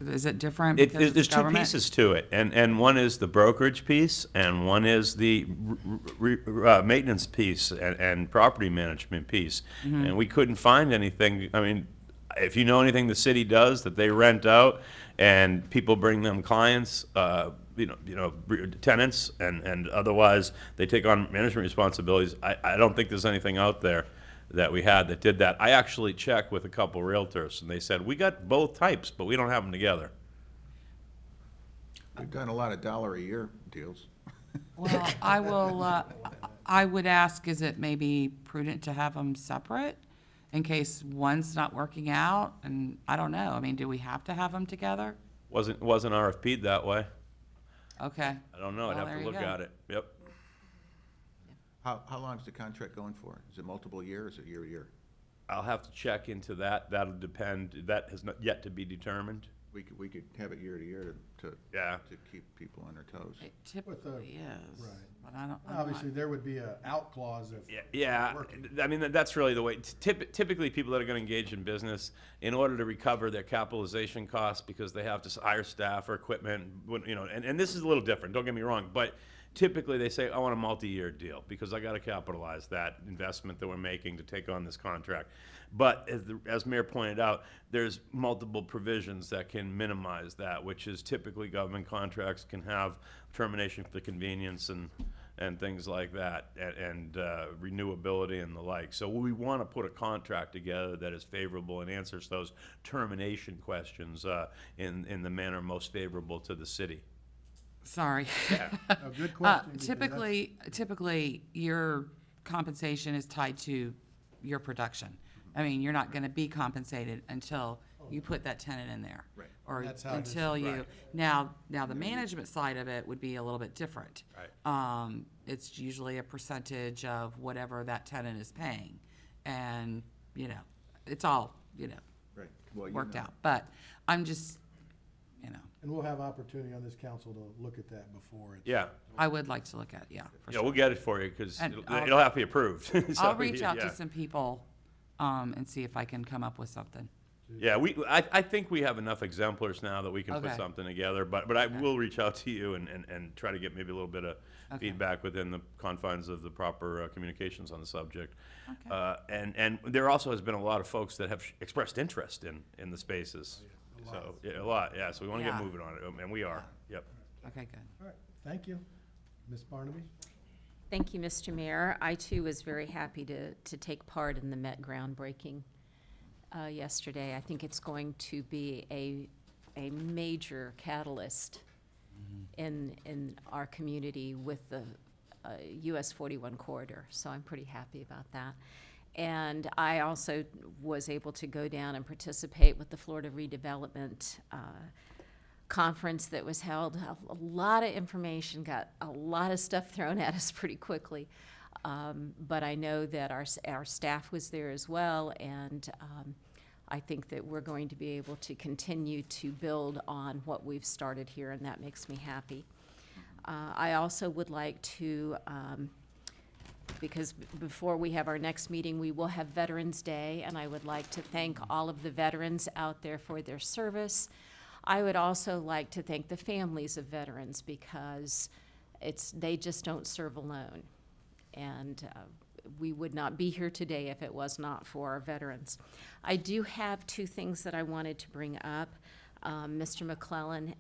is it different? because it's There's two government? pieces to it, and one is the brokerage piece, and one is the maintenance piece and property management piece. Mm-hmm. And we couldn't find anything. I mean, if you know anything the city does that they rent out, and people bring them clients, tenants, and otherwise they take on management responsibilities. I don't think there's anything out there that we had that did that. I actually checked with a couple realtors, and they said, we got both types, but we don't have them together. We've done a lot of $1 a year deals. Well, I would ask, is it maybe prudent to have them separate in case one's not working out? And I don't know, do we have to have them together? Wasn't RFP'd that way. Okay. I don't know. I'd Well, have there to you look go. at it. Yep. How long is the contract going for? Is it multiple years or year? I'll have to check into that. That'll depend. That has not yet to be determined. We could have it year to year to keep people on their toes. It typically is, right. but I don't. I'm Obviously, not- there would be a out clause if. Yeah, working. I mean, that's really the way. Typically, people that are going to engage in business, in order to recover their capitalization costs, because they have to hire staff or equipment, and this is a little different, don't get me wrong, but typically they say, I want a multi-year deal, because I got to capitalize that investment that we're making to take on this contract. But as Mayor pointed out, there's multiple provisions that can minimize that, which is typically government contracts can have termination for convenience and things like that, and renewability and the like. So we want to put a contract together that is favorable and answers those termination questions in the manner most favorable to the city. Sorry. A good question. because Typically, your compensation is tied to your production. I mean, you're not gonna be compensated until you put that tenant in there. Right. Or That's how it is. until you, Right. now the management side of it would be a little bit different. Right. It's usually a percentage of whatever that tenant is paying. And, it's all, Right. Well, you worked know. out. But I'm just, And we'll have opportunity on this council to look at that before it's. Yeah, I would like to look at it, yeah, for yeah, sure. we'll get it for you, because And it'll I'll- have to be approved. So, I'll reach out yeah. to some people, and see if I can come up with something. Yeah, I think we have enough exemplars now that we can put Okay. something together, but I will reach out to you and try to get maybe a little bit of Okay. feedback within the confines of the proper communications on the subject. Okay. And there also has been a lot of folks that have expressed interest in the spaces. So, yeah, a lot, yeah, so we want to get Yeah. moving on it, and we are, yep. Okay, good. All right, thank you. Ms. Barnaby? Thank you, Mr. Mayor. I too was very happy to take part in the Met groundbreaking yesterday. I think it's going to be a major catalyst in our community with the US 41 corridor, so I'm pretty happy about that. And I also was able to go down and participate with the Florida Redevelopment conference that was held. A lot of information, got a lot of stuff thrown at us pretty quickly. But I know that our staff was there as well, and I think that we're going to be able to continue to build on what we've started here, and that makes me happy. I also would like to, because before we have our next meeting, we will have Veterans Day, and I would like to thank all of the veterans out there for their service. I would also like to thank the families of veterans, because they just don't serve alone. And we would not be here today if it was not for our veterans. I do have two things that I wanted to bring up. Mr. McClellan,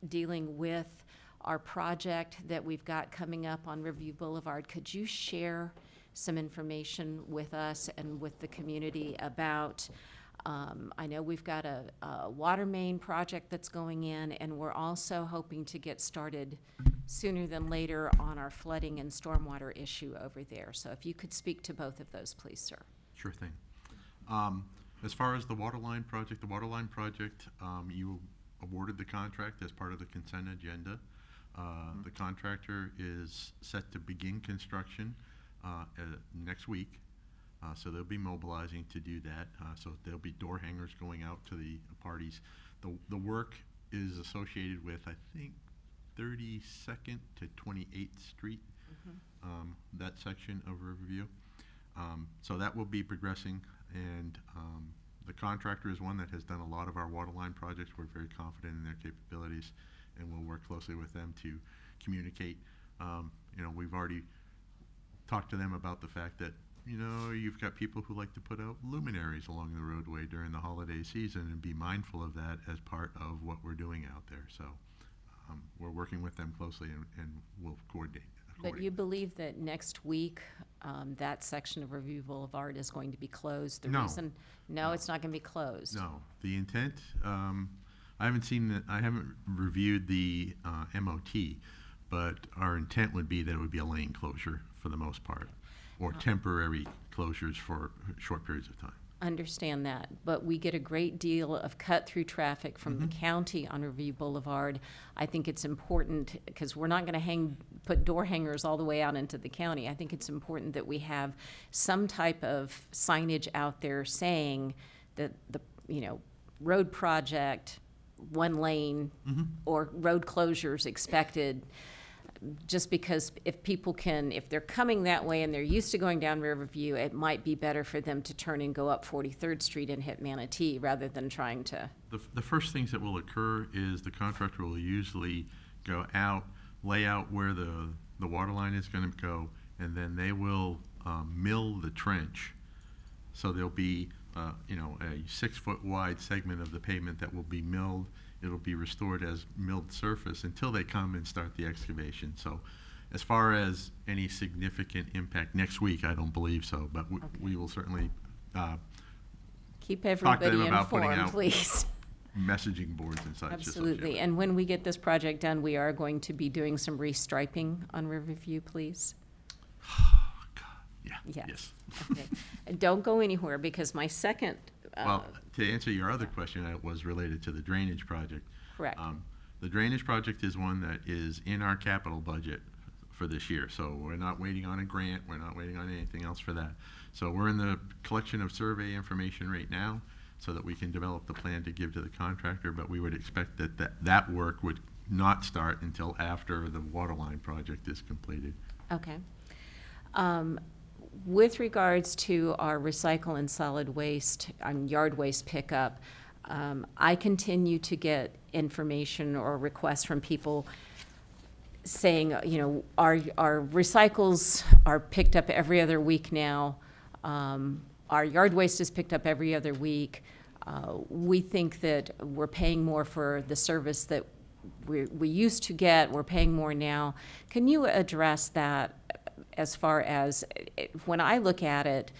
dealing with our project that we've got coming up on Riverview Boulevard, could you share some information with us and with the community about, I know we've got a water main project that's going in, and we're also hoping to get started sooner than later on our flooding and stormwater issue over there. So if you could speak to both of those, please, sir. Sure thing. As far as the waterline project, you awarded the contract as part of the consent agenda. The contractor is set to begin construction next week. So they'll be mobilizing to do that. So there'll be door hangers going out to the parties. The work is associated with, I think, 32nd to 28th Street, that section of Riverview. So that will be progressing, and the contractor is one that has done a lot of our waterline projects. We're very confident in their capabilities, and we'll work closely with them to communicate. We've already talked to them about the fact that you've got people who like to put out luminaries along the roadway during the holiday season, and be mindful of that as part of what we're doing out there. So we're working with them closely, and we'll coordinate. But you believe that next week, that section of Riverview Boulevard is going to be closed? No. No, it's not going to be closed? No. The intent, I haven't reviewed the MOT, but our intent would be that it would be a lane closure for the most part, or temporary closures for short periods of time. Understand that, but we get a great deal of cut-through traffic from the county on Riverview Boulevard. I think it's important, because we're not going to put door hangers all the way out into the county. I think it's important that we have some type of signage out there saying that the road project one lane or road closures expected, just because if people can, if they're coming that way and they're used to going down Riverview, it might be better for them to turn and go up 43rd Street and hit Manatee rather than trying to. The first things that will occur is the contractor will usually go out, lay out where the water line is going to go, and then they will mill the trench. So there'll be, a 6-foot wide segment of the pavement that will be milled. It'll be restored as milled surface until they come and start the excavation. So as far as any significant impact next week, I don't believe so, but we will certainly Keep talk to them everybody about putting informed, out please. messaging boards and such. Absolutely. And when we get this project done, we are going to be doing some restriping on Riverview, please. Yeah. Yes. Okay. And don't go anywhere, because my second, Well, to answer your other question, that was related to the drainage project. correct. The drainage project is one that is in our capital budget for this year, so we're not waiting on a grant, we're not waiting on anything else for that. So we're in the collection of survey information right now, so that we can develop the plan to give to the contractor, but we would expect that work would not start until after the water line project is completed. Okay. With regards to our recycle and solid waste, yard waste pickup, I continue to get information or requests from people saying, our recycles are picked up every other week now. Our yard waste is picked up every other week. We think that we're paying more for the service that we used to get. We're paying more now. Can you address that? As far as, when I look at it,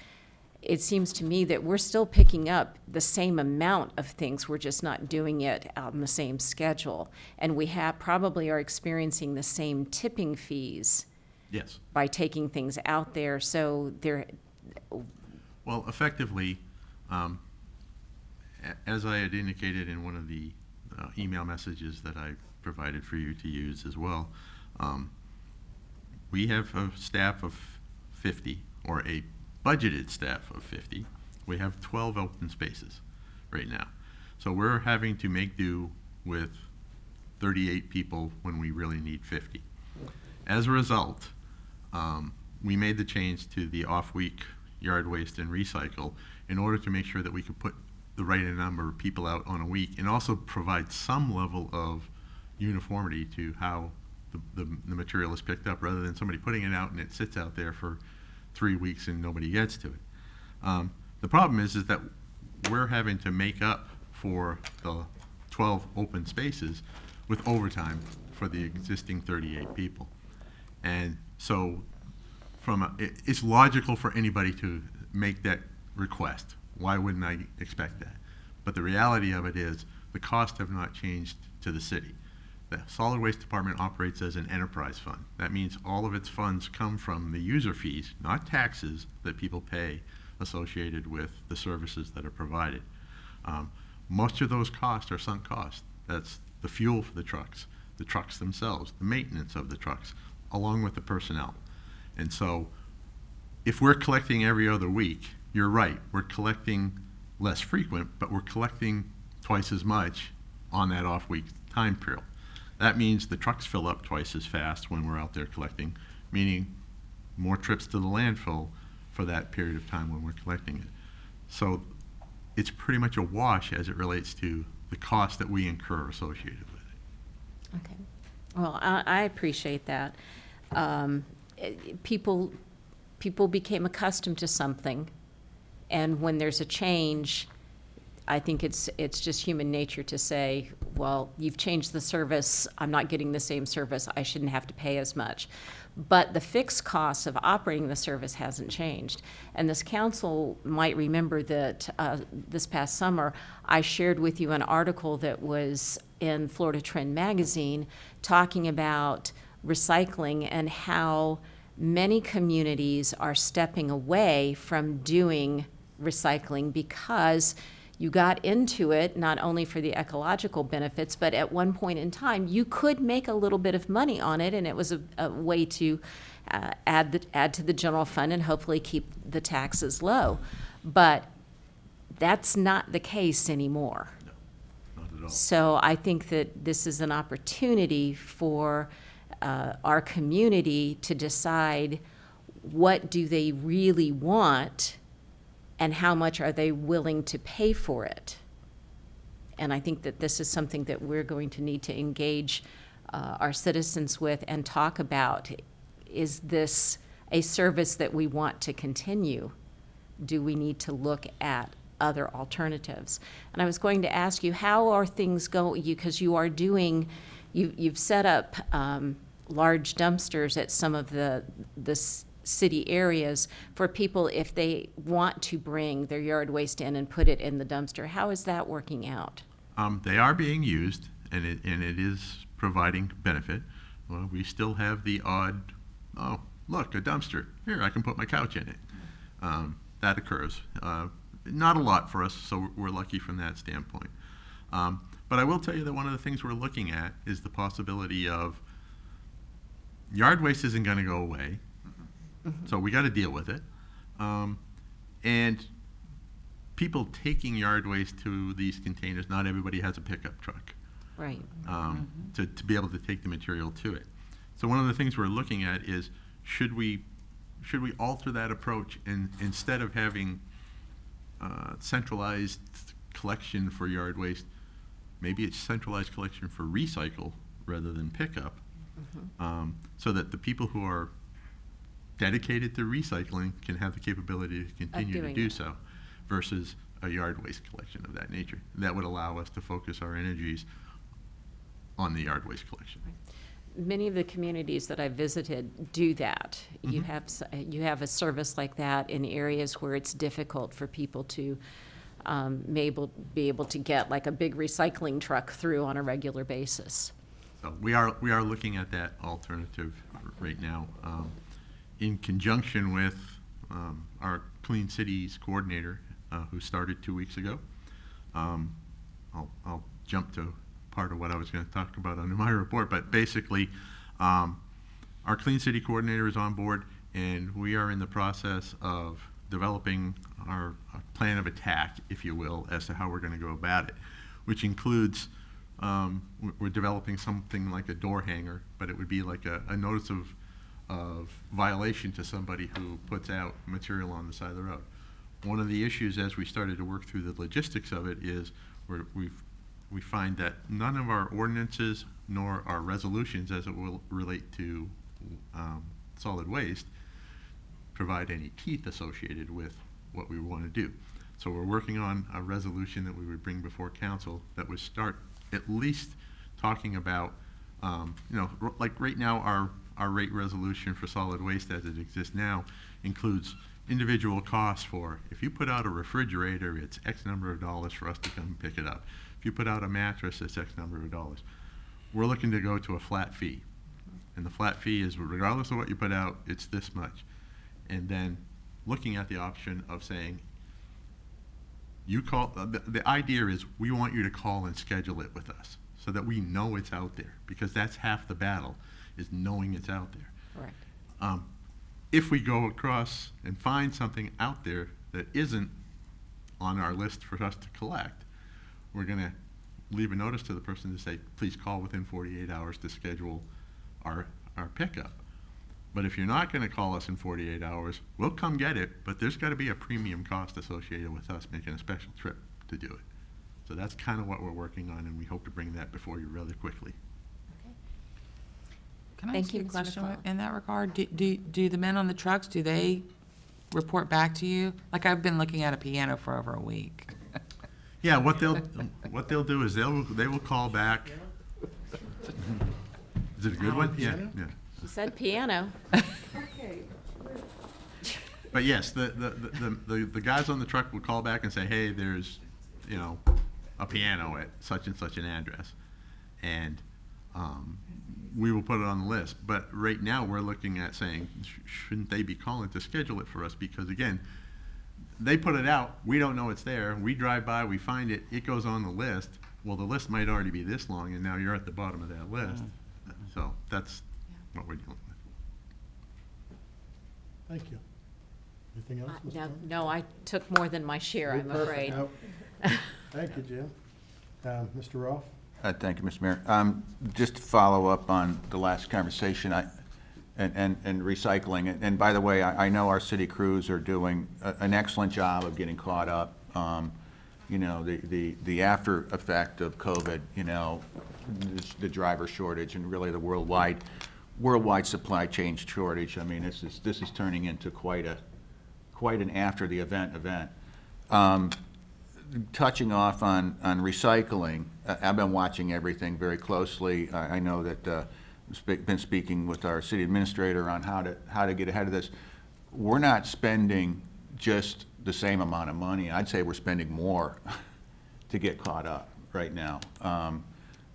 it seems to me that we're still picking up the same amount of things, we're just not doing it on the same schedule. And we probably are experiencing the same tipping fees Yes. by taking things out there, so Well, effectively, as I had indicated in one of the email messages that I provided for you to use as well, we have a staff of 50, or a budgeted staff of 50. We have 12 open spaces right now. So we're having to make do with 38 people when we really need 50. As a result, we made the change to the off-week yard waste and recycle in order to make sure that we could put the right number of people out on a week and also provide some level of uniformity to how the material is picked up, rather than somebody putting it out and it sits out there for 3 weeks and nobody gets to it. The problem is that we're having to make up for the 12 open spaces with overtime for the existing 38 people. And so it's logical for anybody to make that request. Why wouldn't I expect that? But the reality of it is the costs have not changed to the city. The solid waste department operates as an enterprise fund. That means all of its funds come from the user fees, not taxes, that people pay associated with the services that are provided. Most of those costs are sunk costs. That's the fuel for the trucks themselves, the maintenance of the trucks, along with the personnel. And so if we're collecting every other week, you're right, we're collecting less frequent, but we're collecting twice as much on that off-week time period. That means the trucks fill up twice as fast when we're out there collecting, meaning more trips to the landfill for that period of time when we're collecting it. So it's pretty much a wash as it relates to the cost that we incur associated with it. okay. Well, I appreciate that. People became accustomed to something, and when there's a change, I think it's just human nature to say, well, you've changed the service, I'm not getting the same service, I shouldn't have to pay as much. But the fixed cost of operating the service hasn't changed. And this council might remember that this past summer, I shared with you an article that was in Florida Trend magazine talking about recycling and how many communities are stepping away from doing recycling because you got into it not only for the ecological benefits, but at one point in time, you could make a little bit of money on it, and it was a way to add to the general fund and hopefully keep the taxes low. But that's not the case anymore. Not at all. So I think that this is an opportunity for our community to decide what do they really want and how much are they willing to pay for it. And I think that this is something that we're going to need to engage our citizens with and talk about. Is this a service that we want to continue? Do we need to look at other alternatives? And I was going to ask you, how are things going? Because you are doing, you've set up large dumpsters at some of the city areas for people if they want to bring their yard waste in and put it in the dumpster. How is that working out? They are being used, and it is providing benefit. Well, we still have the odd, oh, look, a dumpster. Here, I can put my couch in it. That occurs. Not a lot for us, so we're lucky from that standpoint. But I will tell you that one of the things we're looking at is the possibility of yard waste isn't going to go away, so we got to deal with it. And people taking yard waste to these containers, not everybody has a pickup truck. Right. To be able to take the material to it. So one of the things we're looking at is, should we alter that approach, and instead of having centralized collection for yard waste, maybe it's centralized collection for recycle rather than pickup, so that the people who are dedicated to recycling can have the capability to continue to do so, versus a yard waste collection of that nature. That would allow us to focus our energies on the yard waste collection. Many of the communities that I've visited do that. You have a service like that in areas where it's difficult for people to be able to get like a big recycling truck through on a regular basis. So we are looking at that alternative right now, in conjunction with our Clean Cities coordinator, who started 2 weeks ago. I'll jump to part of what I was going to talk about under my report, but basically, our Clean City coordinator is on board, and we are in the process of developing our plan of attack, if you will, as to how we're going to go about it, which includes, we're developing something like a door hanger, but it would be like a notice of violation to somebody who puts out material on the side of the road. One of the issues as we started to work through the logistics of it is we find that none of our ordinances nor our resolutions, as it will relate to solid waste, provide any teeth associated with what we want to do. So we're working on a resolution that we would bring before council that would start at least talking about, like right now, our rate resolution for solid waste as it exists now includes individual costs for, if you put out a refrigerator, it's X number of dollars for us to come pick it up. If you put out a mattress, it's X number of dollars. We're looking to go to a flat fee. And the flat fee is, regardless of what you put out, it's this much. And then looking at the option of saying, you call, the idea is we want you to call and schedule it with us so that we know it's out there, because that's half the battle, is knowing it's out there. Correct. If we go across and find something out there that isn't on our list for us to collect, we're going to leave a notice to the person to say, please call within 48 hours to schedule our pickup. But if you're not going to call us in 48 hours, we'll come get it, but there's got to be a premium cost associated with us making a special trip to do it. So that's kind of what we're working on, and we hope to bring that before you rather quickly. Can I Thank ask you you, a Mr. question McClellan. in that regard? Do the men on the trucks, do they report back to you? Like, I've been looking at a piano for over a week. Yeah, what they'll do is they will call back. Is it a good one? Yeah, yeah. She said piano. But yes, the guys on the truck will call back and say, hey, there's, a piano at such and such an address. And we will put it on the list. But right now, we're looking at saying, shouldn't they be calling to schedule it for us? Because again, they put it out, we don't know it's there, we drive by, we find it, it goes on the list. Well, the list might already be this long, and now you're at the bottom of that list. So that's what we're dealing with. Thank you. Anything else? Ms. Blunt? No, I took more than my share, I'm You're perfect. afraid. Nope. Thank you, Jim. Mr. Rolfe? Thank you, Mr. Mayor. Just to follow up on the last conversation, and recycling. And by the way, I know our city crews are doing an excellent job of getting caught up. You know, the after effect of COVID, you know, the driver shortage and really the worldwide supply chain shortage. I mean, this is turning into quite an after the event. Touching off on recycling, I've been watching everything very closely. I know that been speaking with our city administrator on how to get ahead of this. We're not spending just the same amount of money. I'd say we're spending more to get caught up right now.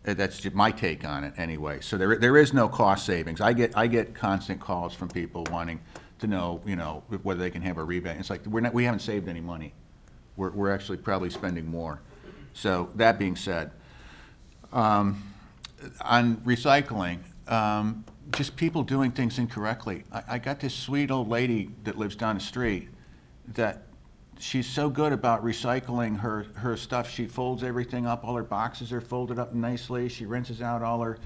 That's just my take on it anyway. So there is no cost savings. I get constant calls from people wanting to know, you know, whether they can have a rebate. It's like we haven't saved any money. We're actually probably spending more. So that being said, on recycling, just people doing things incorrectly. I got this sweet old lady that lives down the street that she's so good about recycling her stuff. She folds everything up. All her boxes are folded up nicely. She rinses out all her,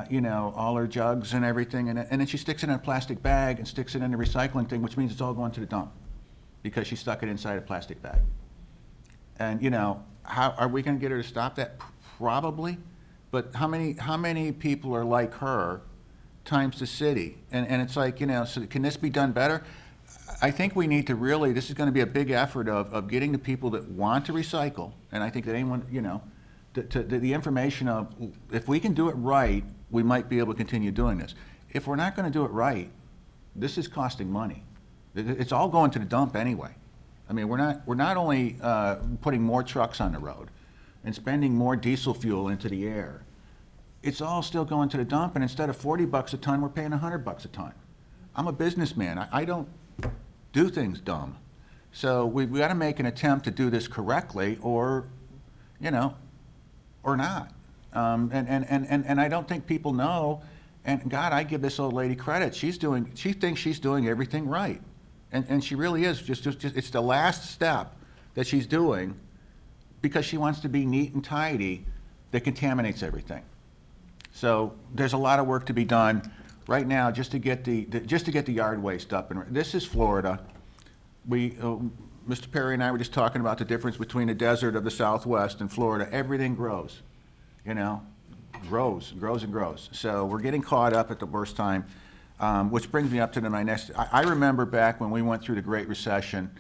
you know, all her jugs and everything. And then she sticks it in a plastic bag and sticks it in the recycling thing, which means it's all going to the dump because she stuck it inside a plastic bag. And, you know, how are we going to get her to stop that? Probably. But how many people are like her times the city? And it's like, you know, so can this be done better? I think we need to really, this is going to be a big effort of getting the people that want to recycle, and I think that anyone, you know, the information of, if we can do it right, we might be able to continue doing this. If we're not going to do it right, this is costing money. It's all going to the dump anyway. I mean, we're not only putting more trucks on the road and spending more diesel fuel into the air, it's all still going to the dump, and instead of $40 a ton, we're paying $100 a ton. I'm a businessman. I don't do things dumb. So we got to make an attempt to do this correctly, or, you know, or not. And I don't think people know. And God, I give this old lady credit. She thinks she's doing everything right, and she really is. Just it's the last step that she's doing because she wants to be neat and tidy that contaminates everything. So there's a lot of work to be done right now just to get the yard waste up. And this is Florida. Mr. Perry and I were just talking about the difference between the desert of the Southwest and Florida. Everything grows, you know, grows and grows. So we're getting caught up at the worst time, which brings me up to my next. I remember back when we went through the Great Recession,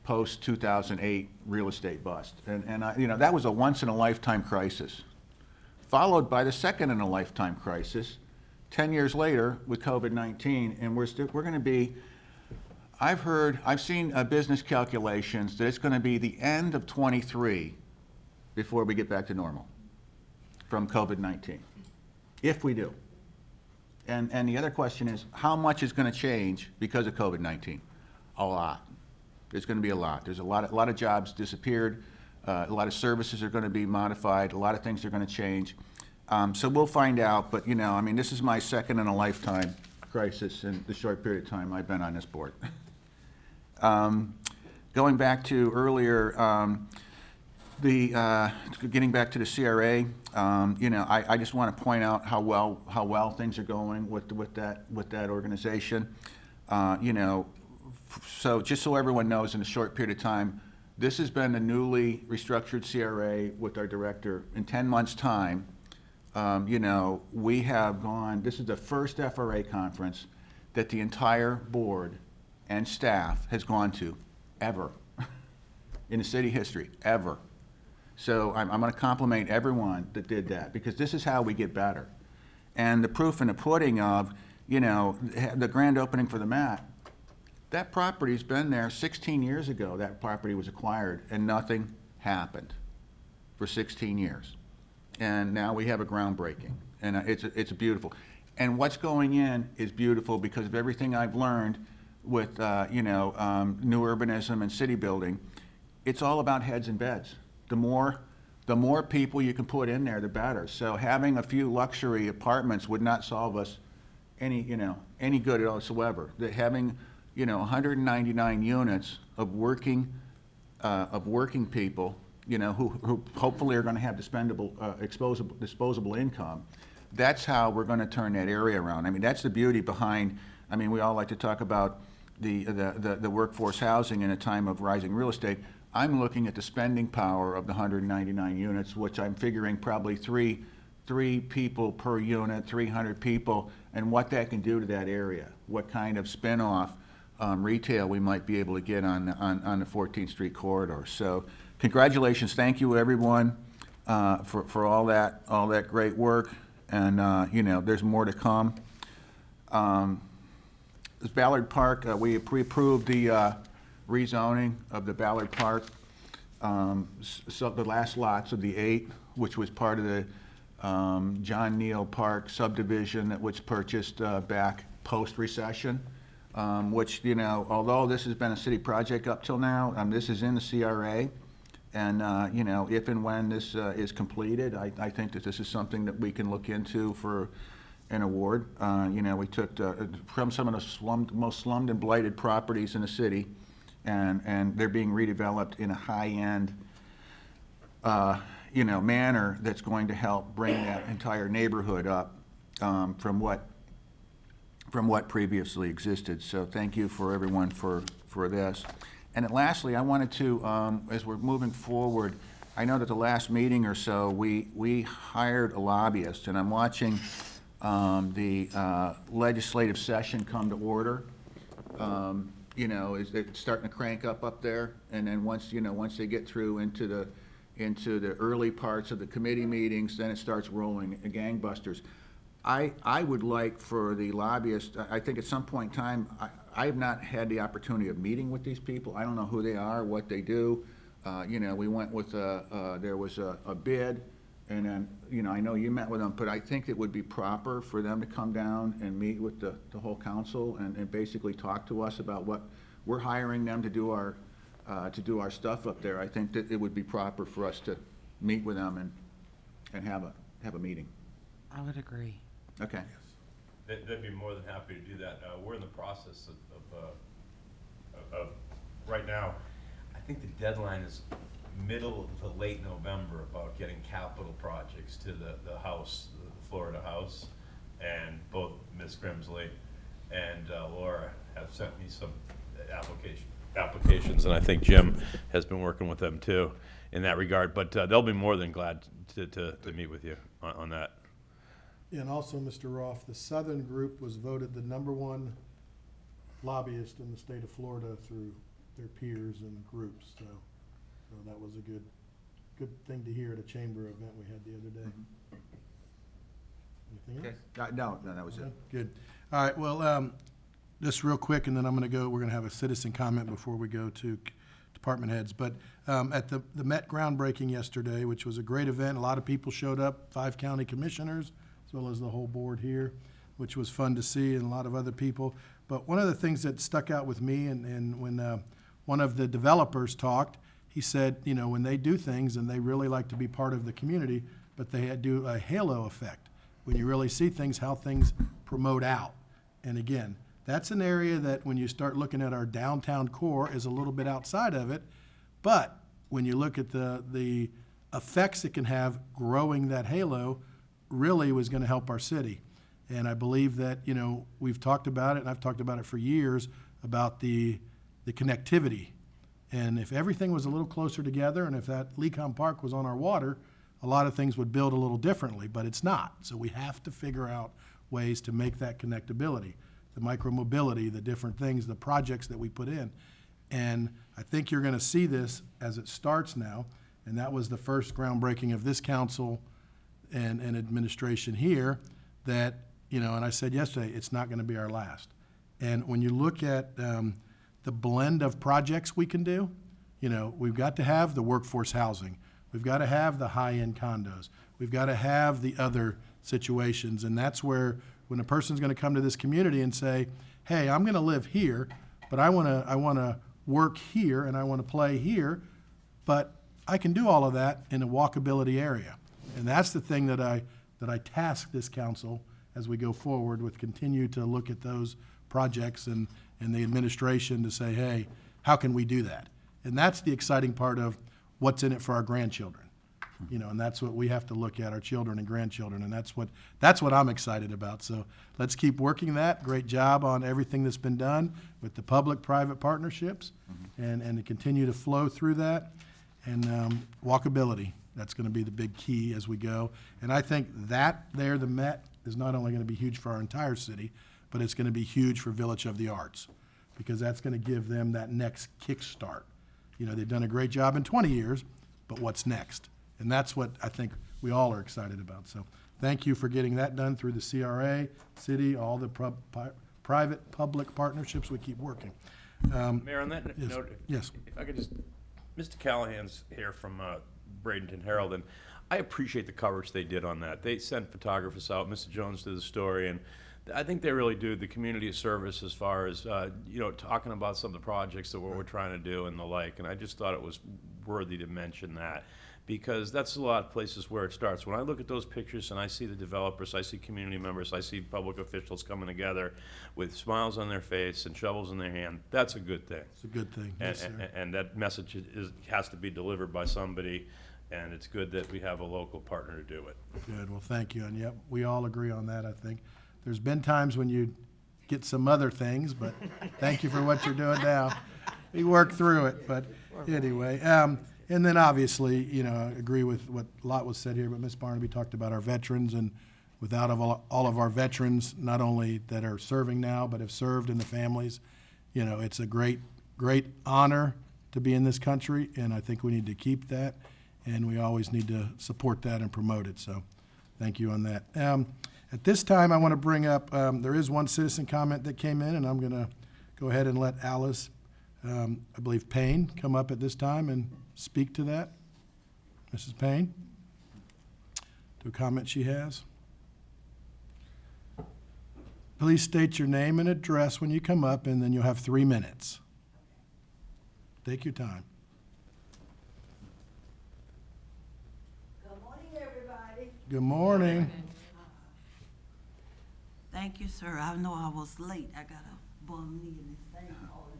post 2008 real estate bust, and you know, that was a once in a lifetime crisis, followed by the second in a lifetime crisis 10 years later with COVID-19, and we're going to be, I've seen business calculations that it's going to be the end of 23 before we get back to normal from COVID-19, if we do. And the other question is, how much is going to change because of COVID-19? A lot. There's going to be a lot. There's a lot of jobs disappeared. A lot of services are going to be modified. A lot of things are going to change. So we'll find out, but, you know, I mean, this is my second in a lifetime crisis in the short period of time I've been on this board. Going back to earlier, getting back to the CRA, you know, I just want to point out how well things are going with that organization. You know, so just so everyone knows, in a short period of time, this has been a newly restructured CRA with our director. In 10 months' time, you know, we have gone, this is the first FRA conference that the entire board and staff has gone to, ever, in the city history, ever. So I'm going to compliment everyone that did that, because this is how we get better. And the proof in the pudding of, you know, the grand opening for the Met, that property's been there 16 years ago. That property was acquired, and nothing happened for 16 years. And now we have a groundbreaking, and it's beautiful. And what's going in is beautiful because of everything I've learned with, you know, new urbanism and city building. It's all about heads and beds. The more people you can put in there, the better. So having a few luxury apartments would not solve us any good at all whatsoever. That having, you know, 199 units of working people you know, who hopefully are gonna have disposable income. That's how we're gonna turn that area around. I mean, that's the beauty behind, I mean, we all like to talk about the workforce housing in a time of rising real estate. I'm looking at the spending power of the 199 units, which I'm figuring probably three people per unit, 300 people, and what that can do to that area. What kind of spin-off retail we might be able to get on the 14th Street corridor. So congratulations, thank you everyone for all that great work, and you know, there's more to come. This Ballard Park, we pre-approved the rezoning of the Ballard Park, so the last lots of the 8, which was part of the John Neal Park subdivision that was purchased back post-recession, which, you know, although this has been a city project up till now, this is in the CRA, and, you know, if and when this is completed, I think that this is something that we can look into for an award. You know, we took from some of the most slummed and blighted properties in the city, and they're being redeveloped in a high-end, you know, manner that's going to help bring that entire neighborhood up from what previously existed. So thank you for everyone for this. And then lastly, I wanted to, as we're moving forward, I know that the last meeting or so, we hired a lobbyist, and I'm watching the legislative session come to order. You know, it's starting to crank up there, and then once they get through into the early parts of the committee meetings, then it starts rolling gangbusters. I would like for the lobbyist, I think at some point in time, I have not had the opportunity of meeting with these people. I don't know who they are, what they do. You know, we went with there was a bid, and then, you know, I know you met with them, but I think it would be proper for them to come down and meet with the whole council and basically talk to us about what we're hiring them to do our stuff up there. I think that it would be proper for us to meet with them and have a meeting. I would agree. Okay. They'd be more than happy to do that. We're in the process of right now, I think the deadline is middle to late November about getting capital projects to the House, the Florida House, and both Ms. Grimsley and Laura have sent me some applications, and I think Jim has been working with them too in that regard, but they'll be more than glad to meet with you on that. And also, Mr. Roth, the Southern Group was voted the #1 lobbyist in the state of Florida through their peers and groups, so that was a good thing to hear at a chamber event we had the other day. Anything else? No, that was it. Good. All right, well, just real quick, and then we're going to have a citizen comment before we go to department heads. But at the Met groundbreaking yesterday, which was a great event, a lot of people showed up, 5 county commissioners, as well as the whole board here, which was fun to see, and a lot of other people. But one of the things that stuck out with me, and when one of the developers talked, he said, you know, when they do things, and they really like to be part of the community, but they do a halo effect. When you really see things, how things promote out. And again, that's an area that when you start looking at our downtown core is a little bit outside of it, but when you look at the effects it can have growing that halo, really was going to help our city. And I believe that, you know, we've talked about it, and I've talked about it for years, about the connectivity. And if everything was a little closer together, and if that Lecom Park was on our water, a lot of things would build a little differently, but it's not. So we have to figure out ways to make that connectability, the micromobility, the different things, the projects that we put in. And I think you're going to see this as it starts now, and that was the first groundbreaking of this council and administration here, that, you know, and I said yesterday, it's not going to be our last. And when you look at the blend of projects we can do, you know, we've got to have the workforce housing. We've got to have the high-end condos. We've got to have the other situations. And that's where when a person's going to come to this community and say, hey, I'm going to live here, but I want to work here and I want to play here, but I can do all of that in a walkability area. And that's the thing that I task this council as we go forward with, continue to look at those projects and the administration to say, hey, how can we do that? And that's the exciting part of what's in it for our grandchildren. You know, and that's what we have to look at, our children and grandchildren, and that's what I'm excited about. So let's keep working that. Great job on everything that's been done with the public-private partnerships, and to continue to flow through that. And walkability, that's going to be the big key as we go. And I think that there, the Met, is not only going to be huge for our entire city, but it's going to be huge for Village of the Arts, because that's going to give them that next kickstart. You know, they've done a great job in 20 years, but what's next? And that's what I think we all are excited about. So thank you for getting that done through the CRA, city, all the private-public partnerships. We keep working. Mayor, on that Yes. note, Yes. if I could just, Mr. Callahan's here from Bradenton Herald, and I appreciate the coverage they did on that. They sent photographers out. Mr. Jones did the story, and I think they really do the community service as far as, you know, talking about some of the projects that we're trying to do and the like. And I just thought it was worthy to mention that, because that's a lot of places where it starts. When I look at those pictures and I see the developers, I see community members, I see public officials coming together with smiles on their face and shovels in their hand, that's a good thing. It's a good thing. And, Yes, sir. and that message has to be delivered by somebody, and it's good that we have a local partner to do it. Good, well, thank you, and yep, we all agree on that, I think. There's been times when you get some other things, but thank you for what you're doing now. We work through it, but anyway, and then obviously, you know, I agree with what a lot was said here, but Ms. Barnaby talked about our veterans, and without all of our veterans, not only that are serving now, but have served in the families, you know, it's a great, great honor to be in this country, and I think we need to keep that, and we always need to support that and promote it, so thank you on that. At this time, I want to bring up, there is one citizen comment that came in, and I'm going to go ahead and let Alice, I believe Payne, come up at this time and speak to that. Mrs. Payne, to a comment she has. Please state your name and address when you come up, and then you'll have 3 minutes. Take your time. Good morning, everybody. Good morning. Thank you, sir. I know I was late. I got a bum knee and this thing all in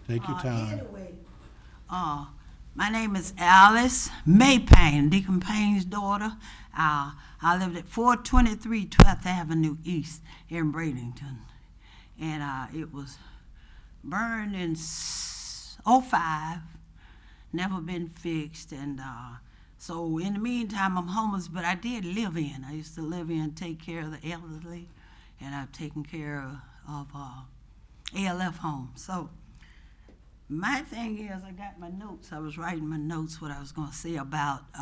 there. Take your time. Anyway, my name is Alice May Payne, Deacon Payne's daughter. I lived at 423 12th Avenue East here in Bradenton. And it was burned in '05, never been fixed. And so in the meantime, I'm homeless, but I did live in. I used to live in, take care of the elderly, and I've taken care of ALF homes. So my thing is, I got my notes. I was writing my notes what I was going to say about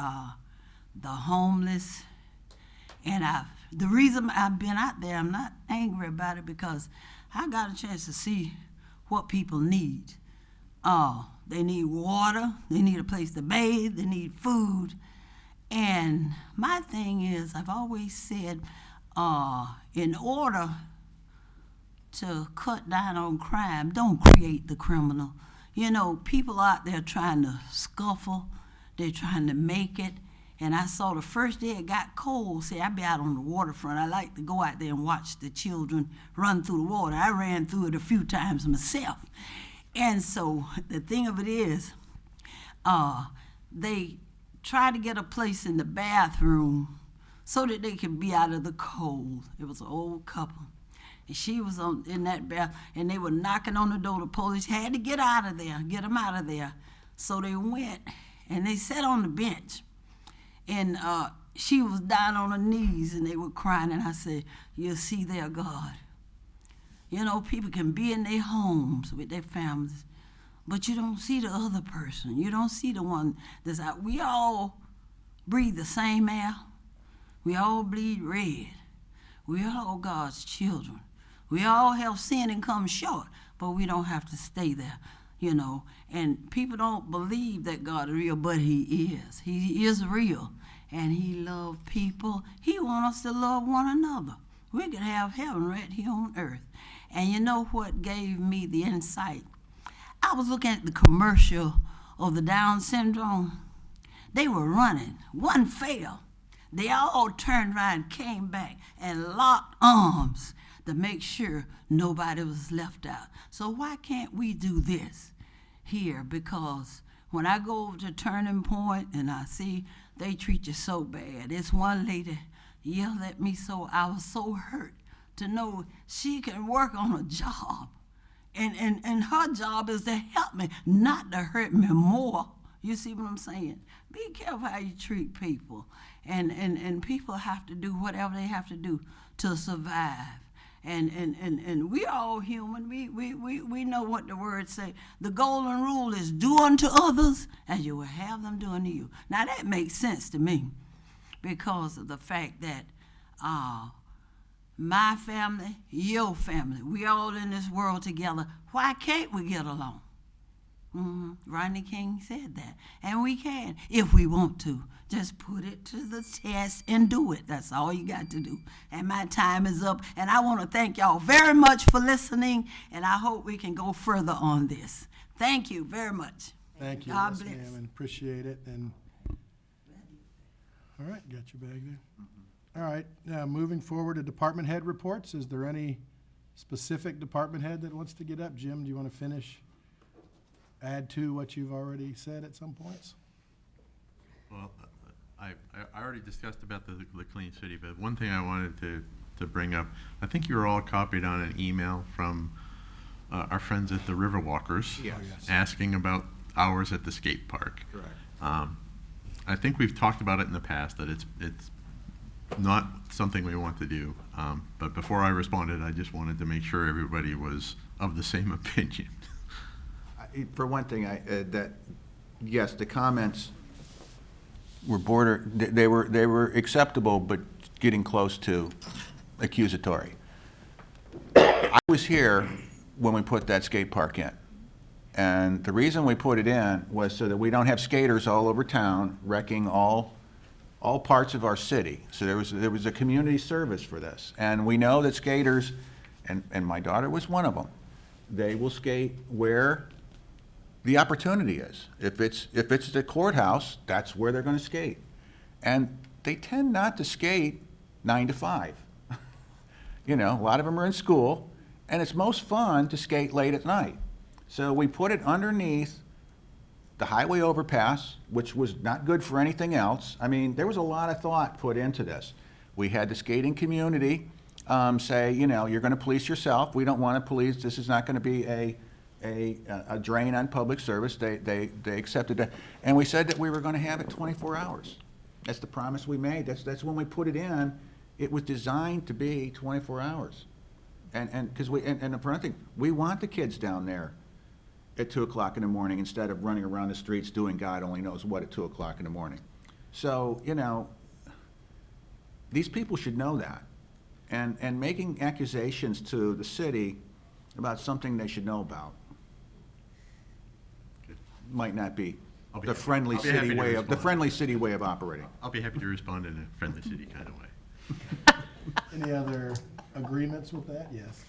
the homeless. And the reason I've been out there, I'm not angry about it, because I got a chance to see what people need. They need water, they need a place to bathe, they need food. And my thing is, I've always said, in order to cut down on crime, don't create the criminal. You know, people out there trying to scuffle, they're trying to make it. And I saw the first day it got cold, see, I be out on the waterfront. I like to go out there and watch the children run through the water. I ran through it a few times myself. And so the thing of it is, they try to get a place in the bathroom so that they can be out of the cold. It was an old couple. And she was in that bath, and they were knocking on the door. The police had to get out of there, get them out of there. So they went, and they sat on the bench. And she was down on her knees, and they were crying. And I said, "You'll see their God." You know, people can be in their homes with their families, but you don't see the other person. You don't see the one that's out. We all breathe the same air. We all bleed red. We are all God's children. We all have sinned and come short, but we don't have to stay there, you know. And people don't believe that God is real, but He is. He is real, and He loves people. He wants us to love one another. We can have heaven right here on earth. And you know what gave me the insight? I was looking at the commercial of the Down syndrome. They were running. One fell. They all turned around, came back, and locked arms to make sure nobody was left out. So why can't we do this here? Because When I go over to Turning Point and I see they treat you so bad, this one lady yelled at me so I was so hurt to know she can work on a job. And her job is to help me, not to hurt me more. You see what I'm saying? Be careful how you treat people. And people have to do whatever they have to do to survive. And we all human. We know what the words say. The golden rule is do unto others as you will have them do unto you. Now that makes sense to me because of the fact that my family, your family, we all in this world together. Why can't we get along? Rodney King said that. And we can, if we want to. Just put it to the test and do it. That's all you got to do. And my time is up. And I want to thank y'all very much for listening. And I hope we can go further on this. Thank you very much. Thank you, God Ms. bless. Hammond. Appreciate it. And all right, got your bag there. All right, now moving forward to department head reports. Is there any specific department head that wants to get up? Jim, do you want to finish? Add to what you've already said at some points? Well, I already discussed about the clean city, but one thing I wanted to bring up, I think you were all copied on an email from our friends at the Riverwalkers. Yes. Asking about hours at the skate park. Correct. I think we've talked about it in the past, that it's not something we want to do. But before I responded, I just wanted to make sure everybody was of the same opinion. For one thing, yes, the comments were they were acceptable, but getting close to accusatory. I was here when we put that skate park in. And the reason we put it in was so that we don't have skaters all over town wrecking all parts of our city. So there was a community service for this. And we know that skaters, and my daughter was one of them, they will skate where the opportunity is. If it's the courthouse, that's where they're going to skate. And they tend not to skate 9 to 5. You know, a lot of them are in school, and it's most fun to skate late at night. So we put it underneath the highway overpass, which was not good for anything else. I mean, there was a lot of thought put into this. We had the skating community say, you know, you're going to police yourself. We don't want to police. This is not going to be a drain on public service. They accepted that. And we said that we were going to have it 24 hours. That's the promise we made. That's when we put it in. It was designed to be 24 hours. And because and for one thing, we want the kids down there at 2 o'clock in the morning instead of running around the streets doing God only knows what at 2 o'clock in the morning. So, you know, these people should know that. And making accusations to the city about something they should know about might not be the friendly city way of operating. I'll be happy to respond in a friendly city kind of way. Any other agreements with that? Yes.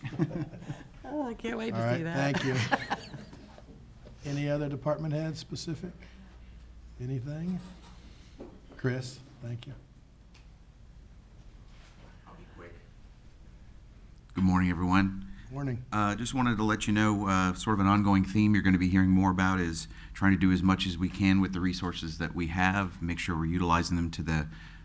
Oh, I can't wait All to right, see that. thank you. Any other department heads specific? Anything? Chris, thank you. I'll be quick. Good morning, everyone. Morning. Just wanted to let you know, sort of an ongoing theme you're going to be hearing more about is trying to do as much as we can with the resources that we have, make sure we're utilizing them to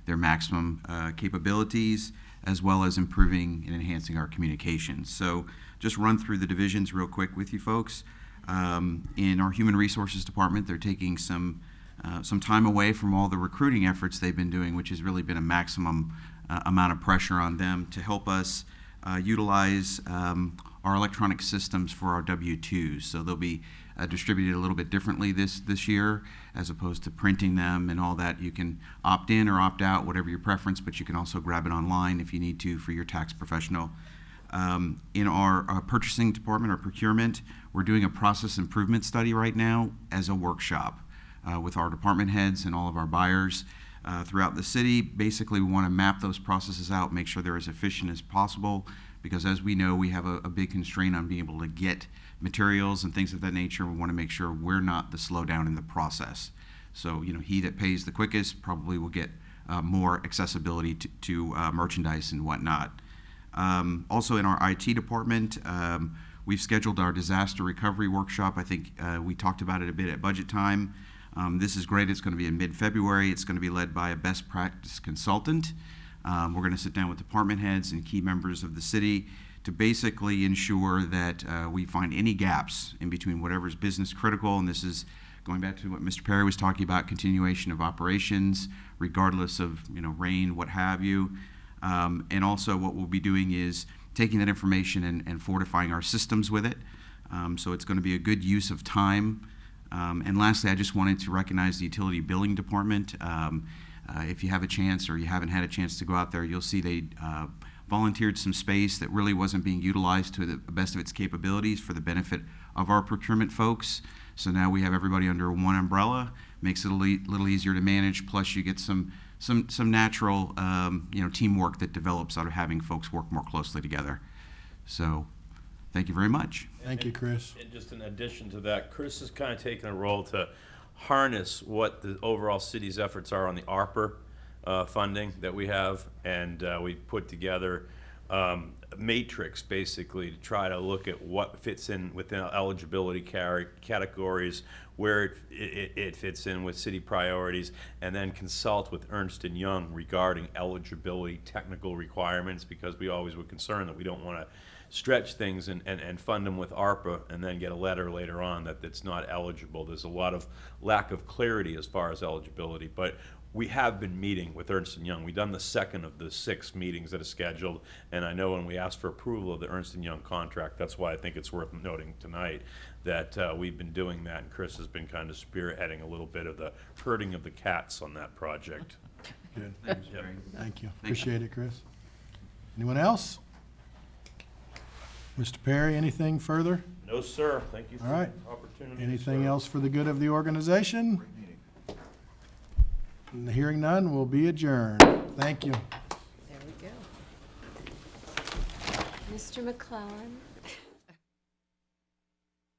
their maximum capabilities, as well as improving and enhancing our communications. So just run through the divisions real quick with you folks. In our Human Resources Department, they're taking some time away from all the recruiting efforts they've been doing, which has really been a maximum amount of pressure on them to help us utilize our electronic systems for our W-2s. So they'll be distributed a little bit differently this year, as opposed to printing them and all that. You can opt in or opt out, whatever your preference, but you can also grab it online if you need to for your tax professional. In our purchasing department, or procurement, we're doing a process improvement study right now as a workshop with our department heads and all of our buyers throughout the city. Basically, we want to map those processes out, make sure they're as efficient as possible, because as we know, we have a big constraint on being able to get materials and things of that nature. We want to make sure we're not the slowdown in the process. So, you know, he that pays the quickest probably will get more accessibility to merchandise and whatnot. Also in our IT department, We've scheduled our disaster recovery workshop. I think we talked about it a bit at budget time. This is great. It's going to be in mid-February. It's going to be led by a best practice consultant. We're going to sit down with department heads and key members of the city to basically ensure that we find any gaps in between whatever's business critical, and this is going back to what Mr. Perry was talking about, continuation of operations, regardless of, rain, what have you. And also what we'll be doing is taking that information and fortifying our systems with it. So it's going to be a good use of time. And lastly, I just wanted to recognize the utility billing department. If you have a chance or you haven't had a chance to go out there, you'll see they volunteered some space that really wasn't being utilized to the best of its capabilities for the benefit of our procurement folks. So now we have everybody under one umbrella, makes it a little easier to manage, plus you get some natural teamwork that develops out of having folks work more closely together. So thank you very much. Thank you, Chris. And just in addition to that, Chris has kind of taken a role to harness what the overall city's efforts are on the ARPA funding that we have, and we put together a matrix basically to try to look at what fits in within eligibility categories, where it fits in with city priorities, and then consult with Ernst & Young regarding eligibility technical requirements, because we always were concerned that we don't want to stretch things and fund them with ARPA and then get a letter later on that it's not eligible. There's a lot of lack of clarity as far as eligibility, but we have been meeting with Ernst & Young. We've done the second of the 6 meetings that are scheduled, and I know when we asked for approval of the Ernst & Young contract, that's why I think it's worth noting tonight that we've been doing that, and Chris has been kind of spearheading a little bit of the herding of the cats on that project. Good. Thanks, Thank you. Thank you. Appreciate it, Chris. Anyone else? Mr. Perry, anything further? No, sir. Thank you for All right. the opportunity. Anything else for the good of the organization? And hearing none, we'll be adjourned. Thank you. There we go. Mr. McClellan?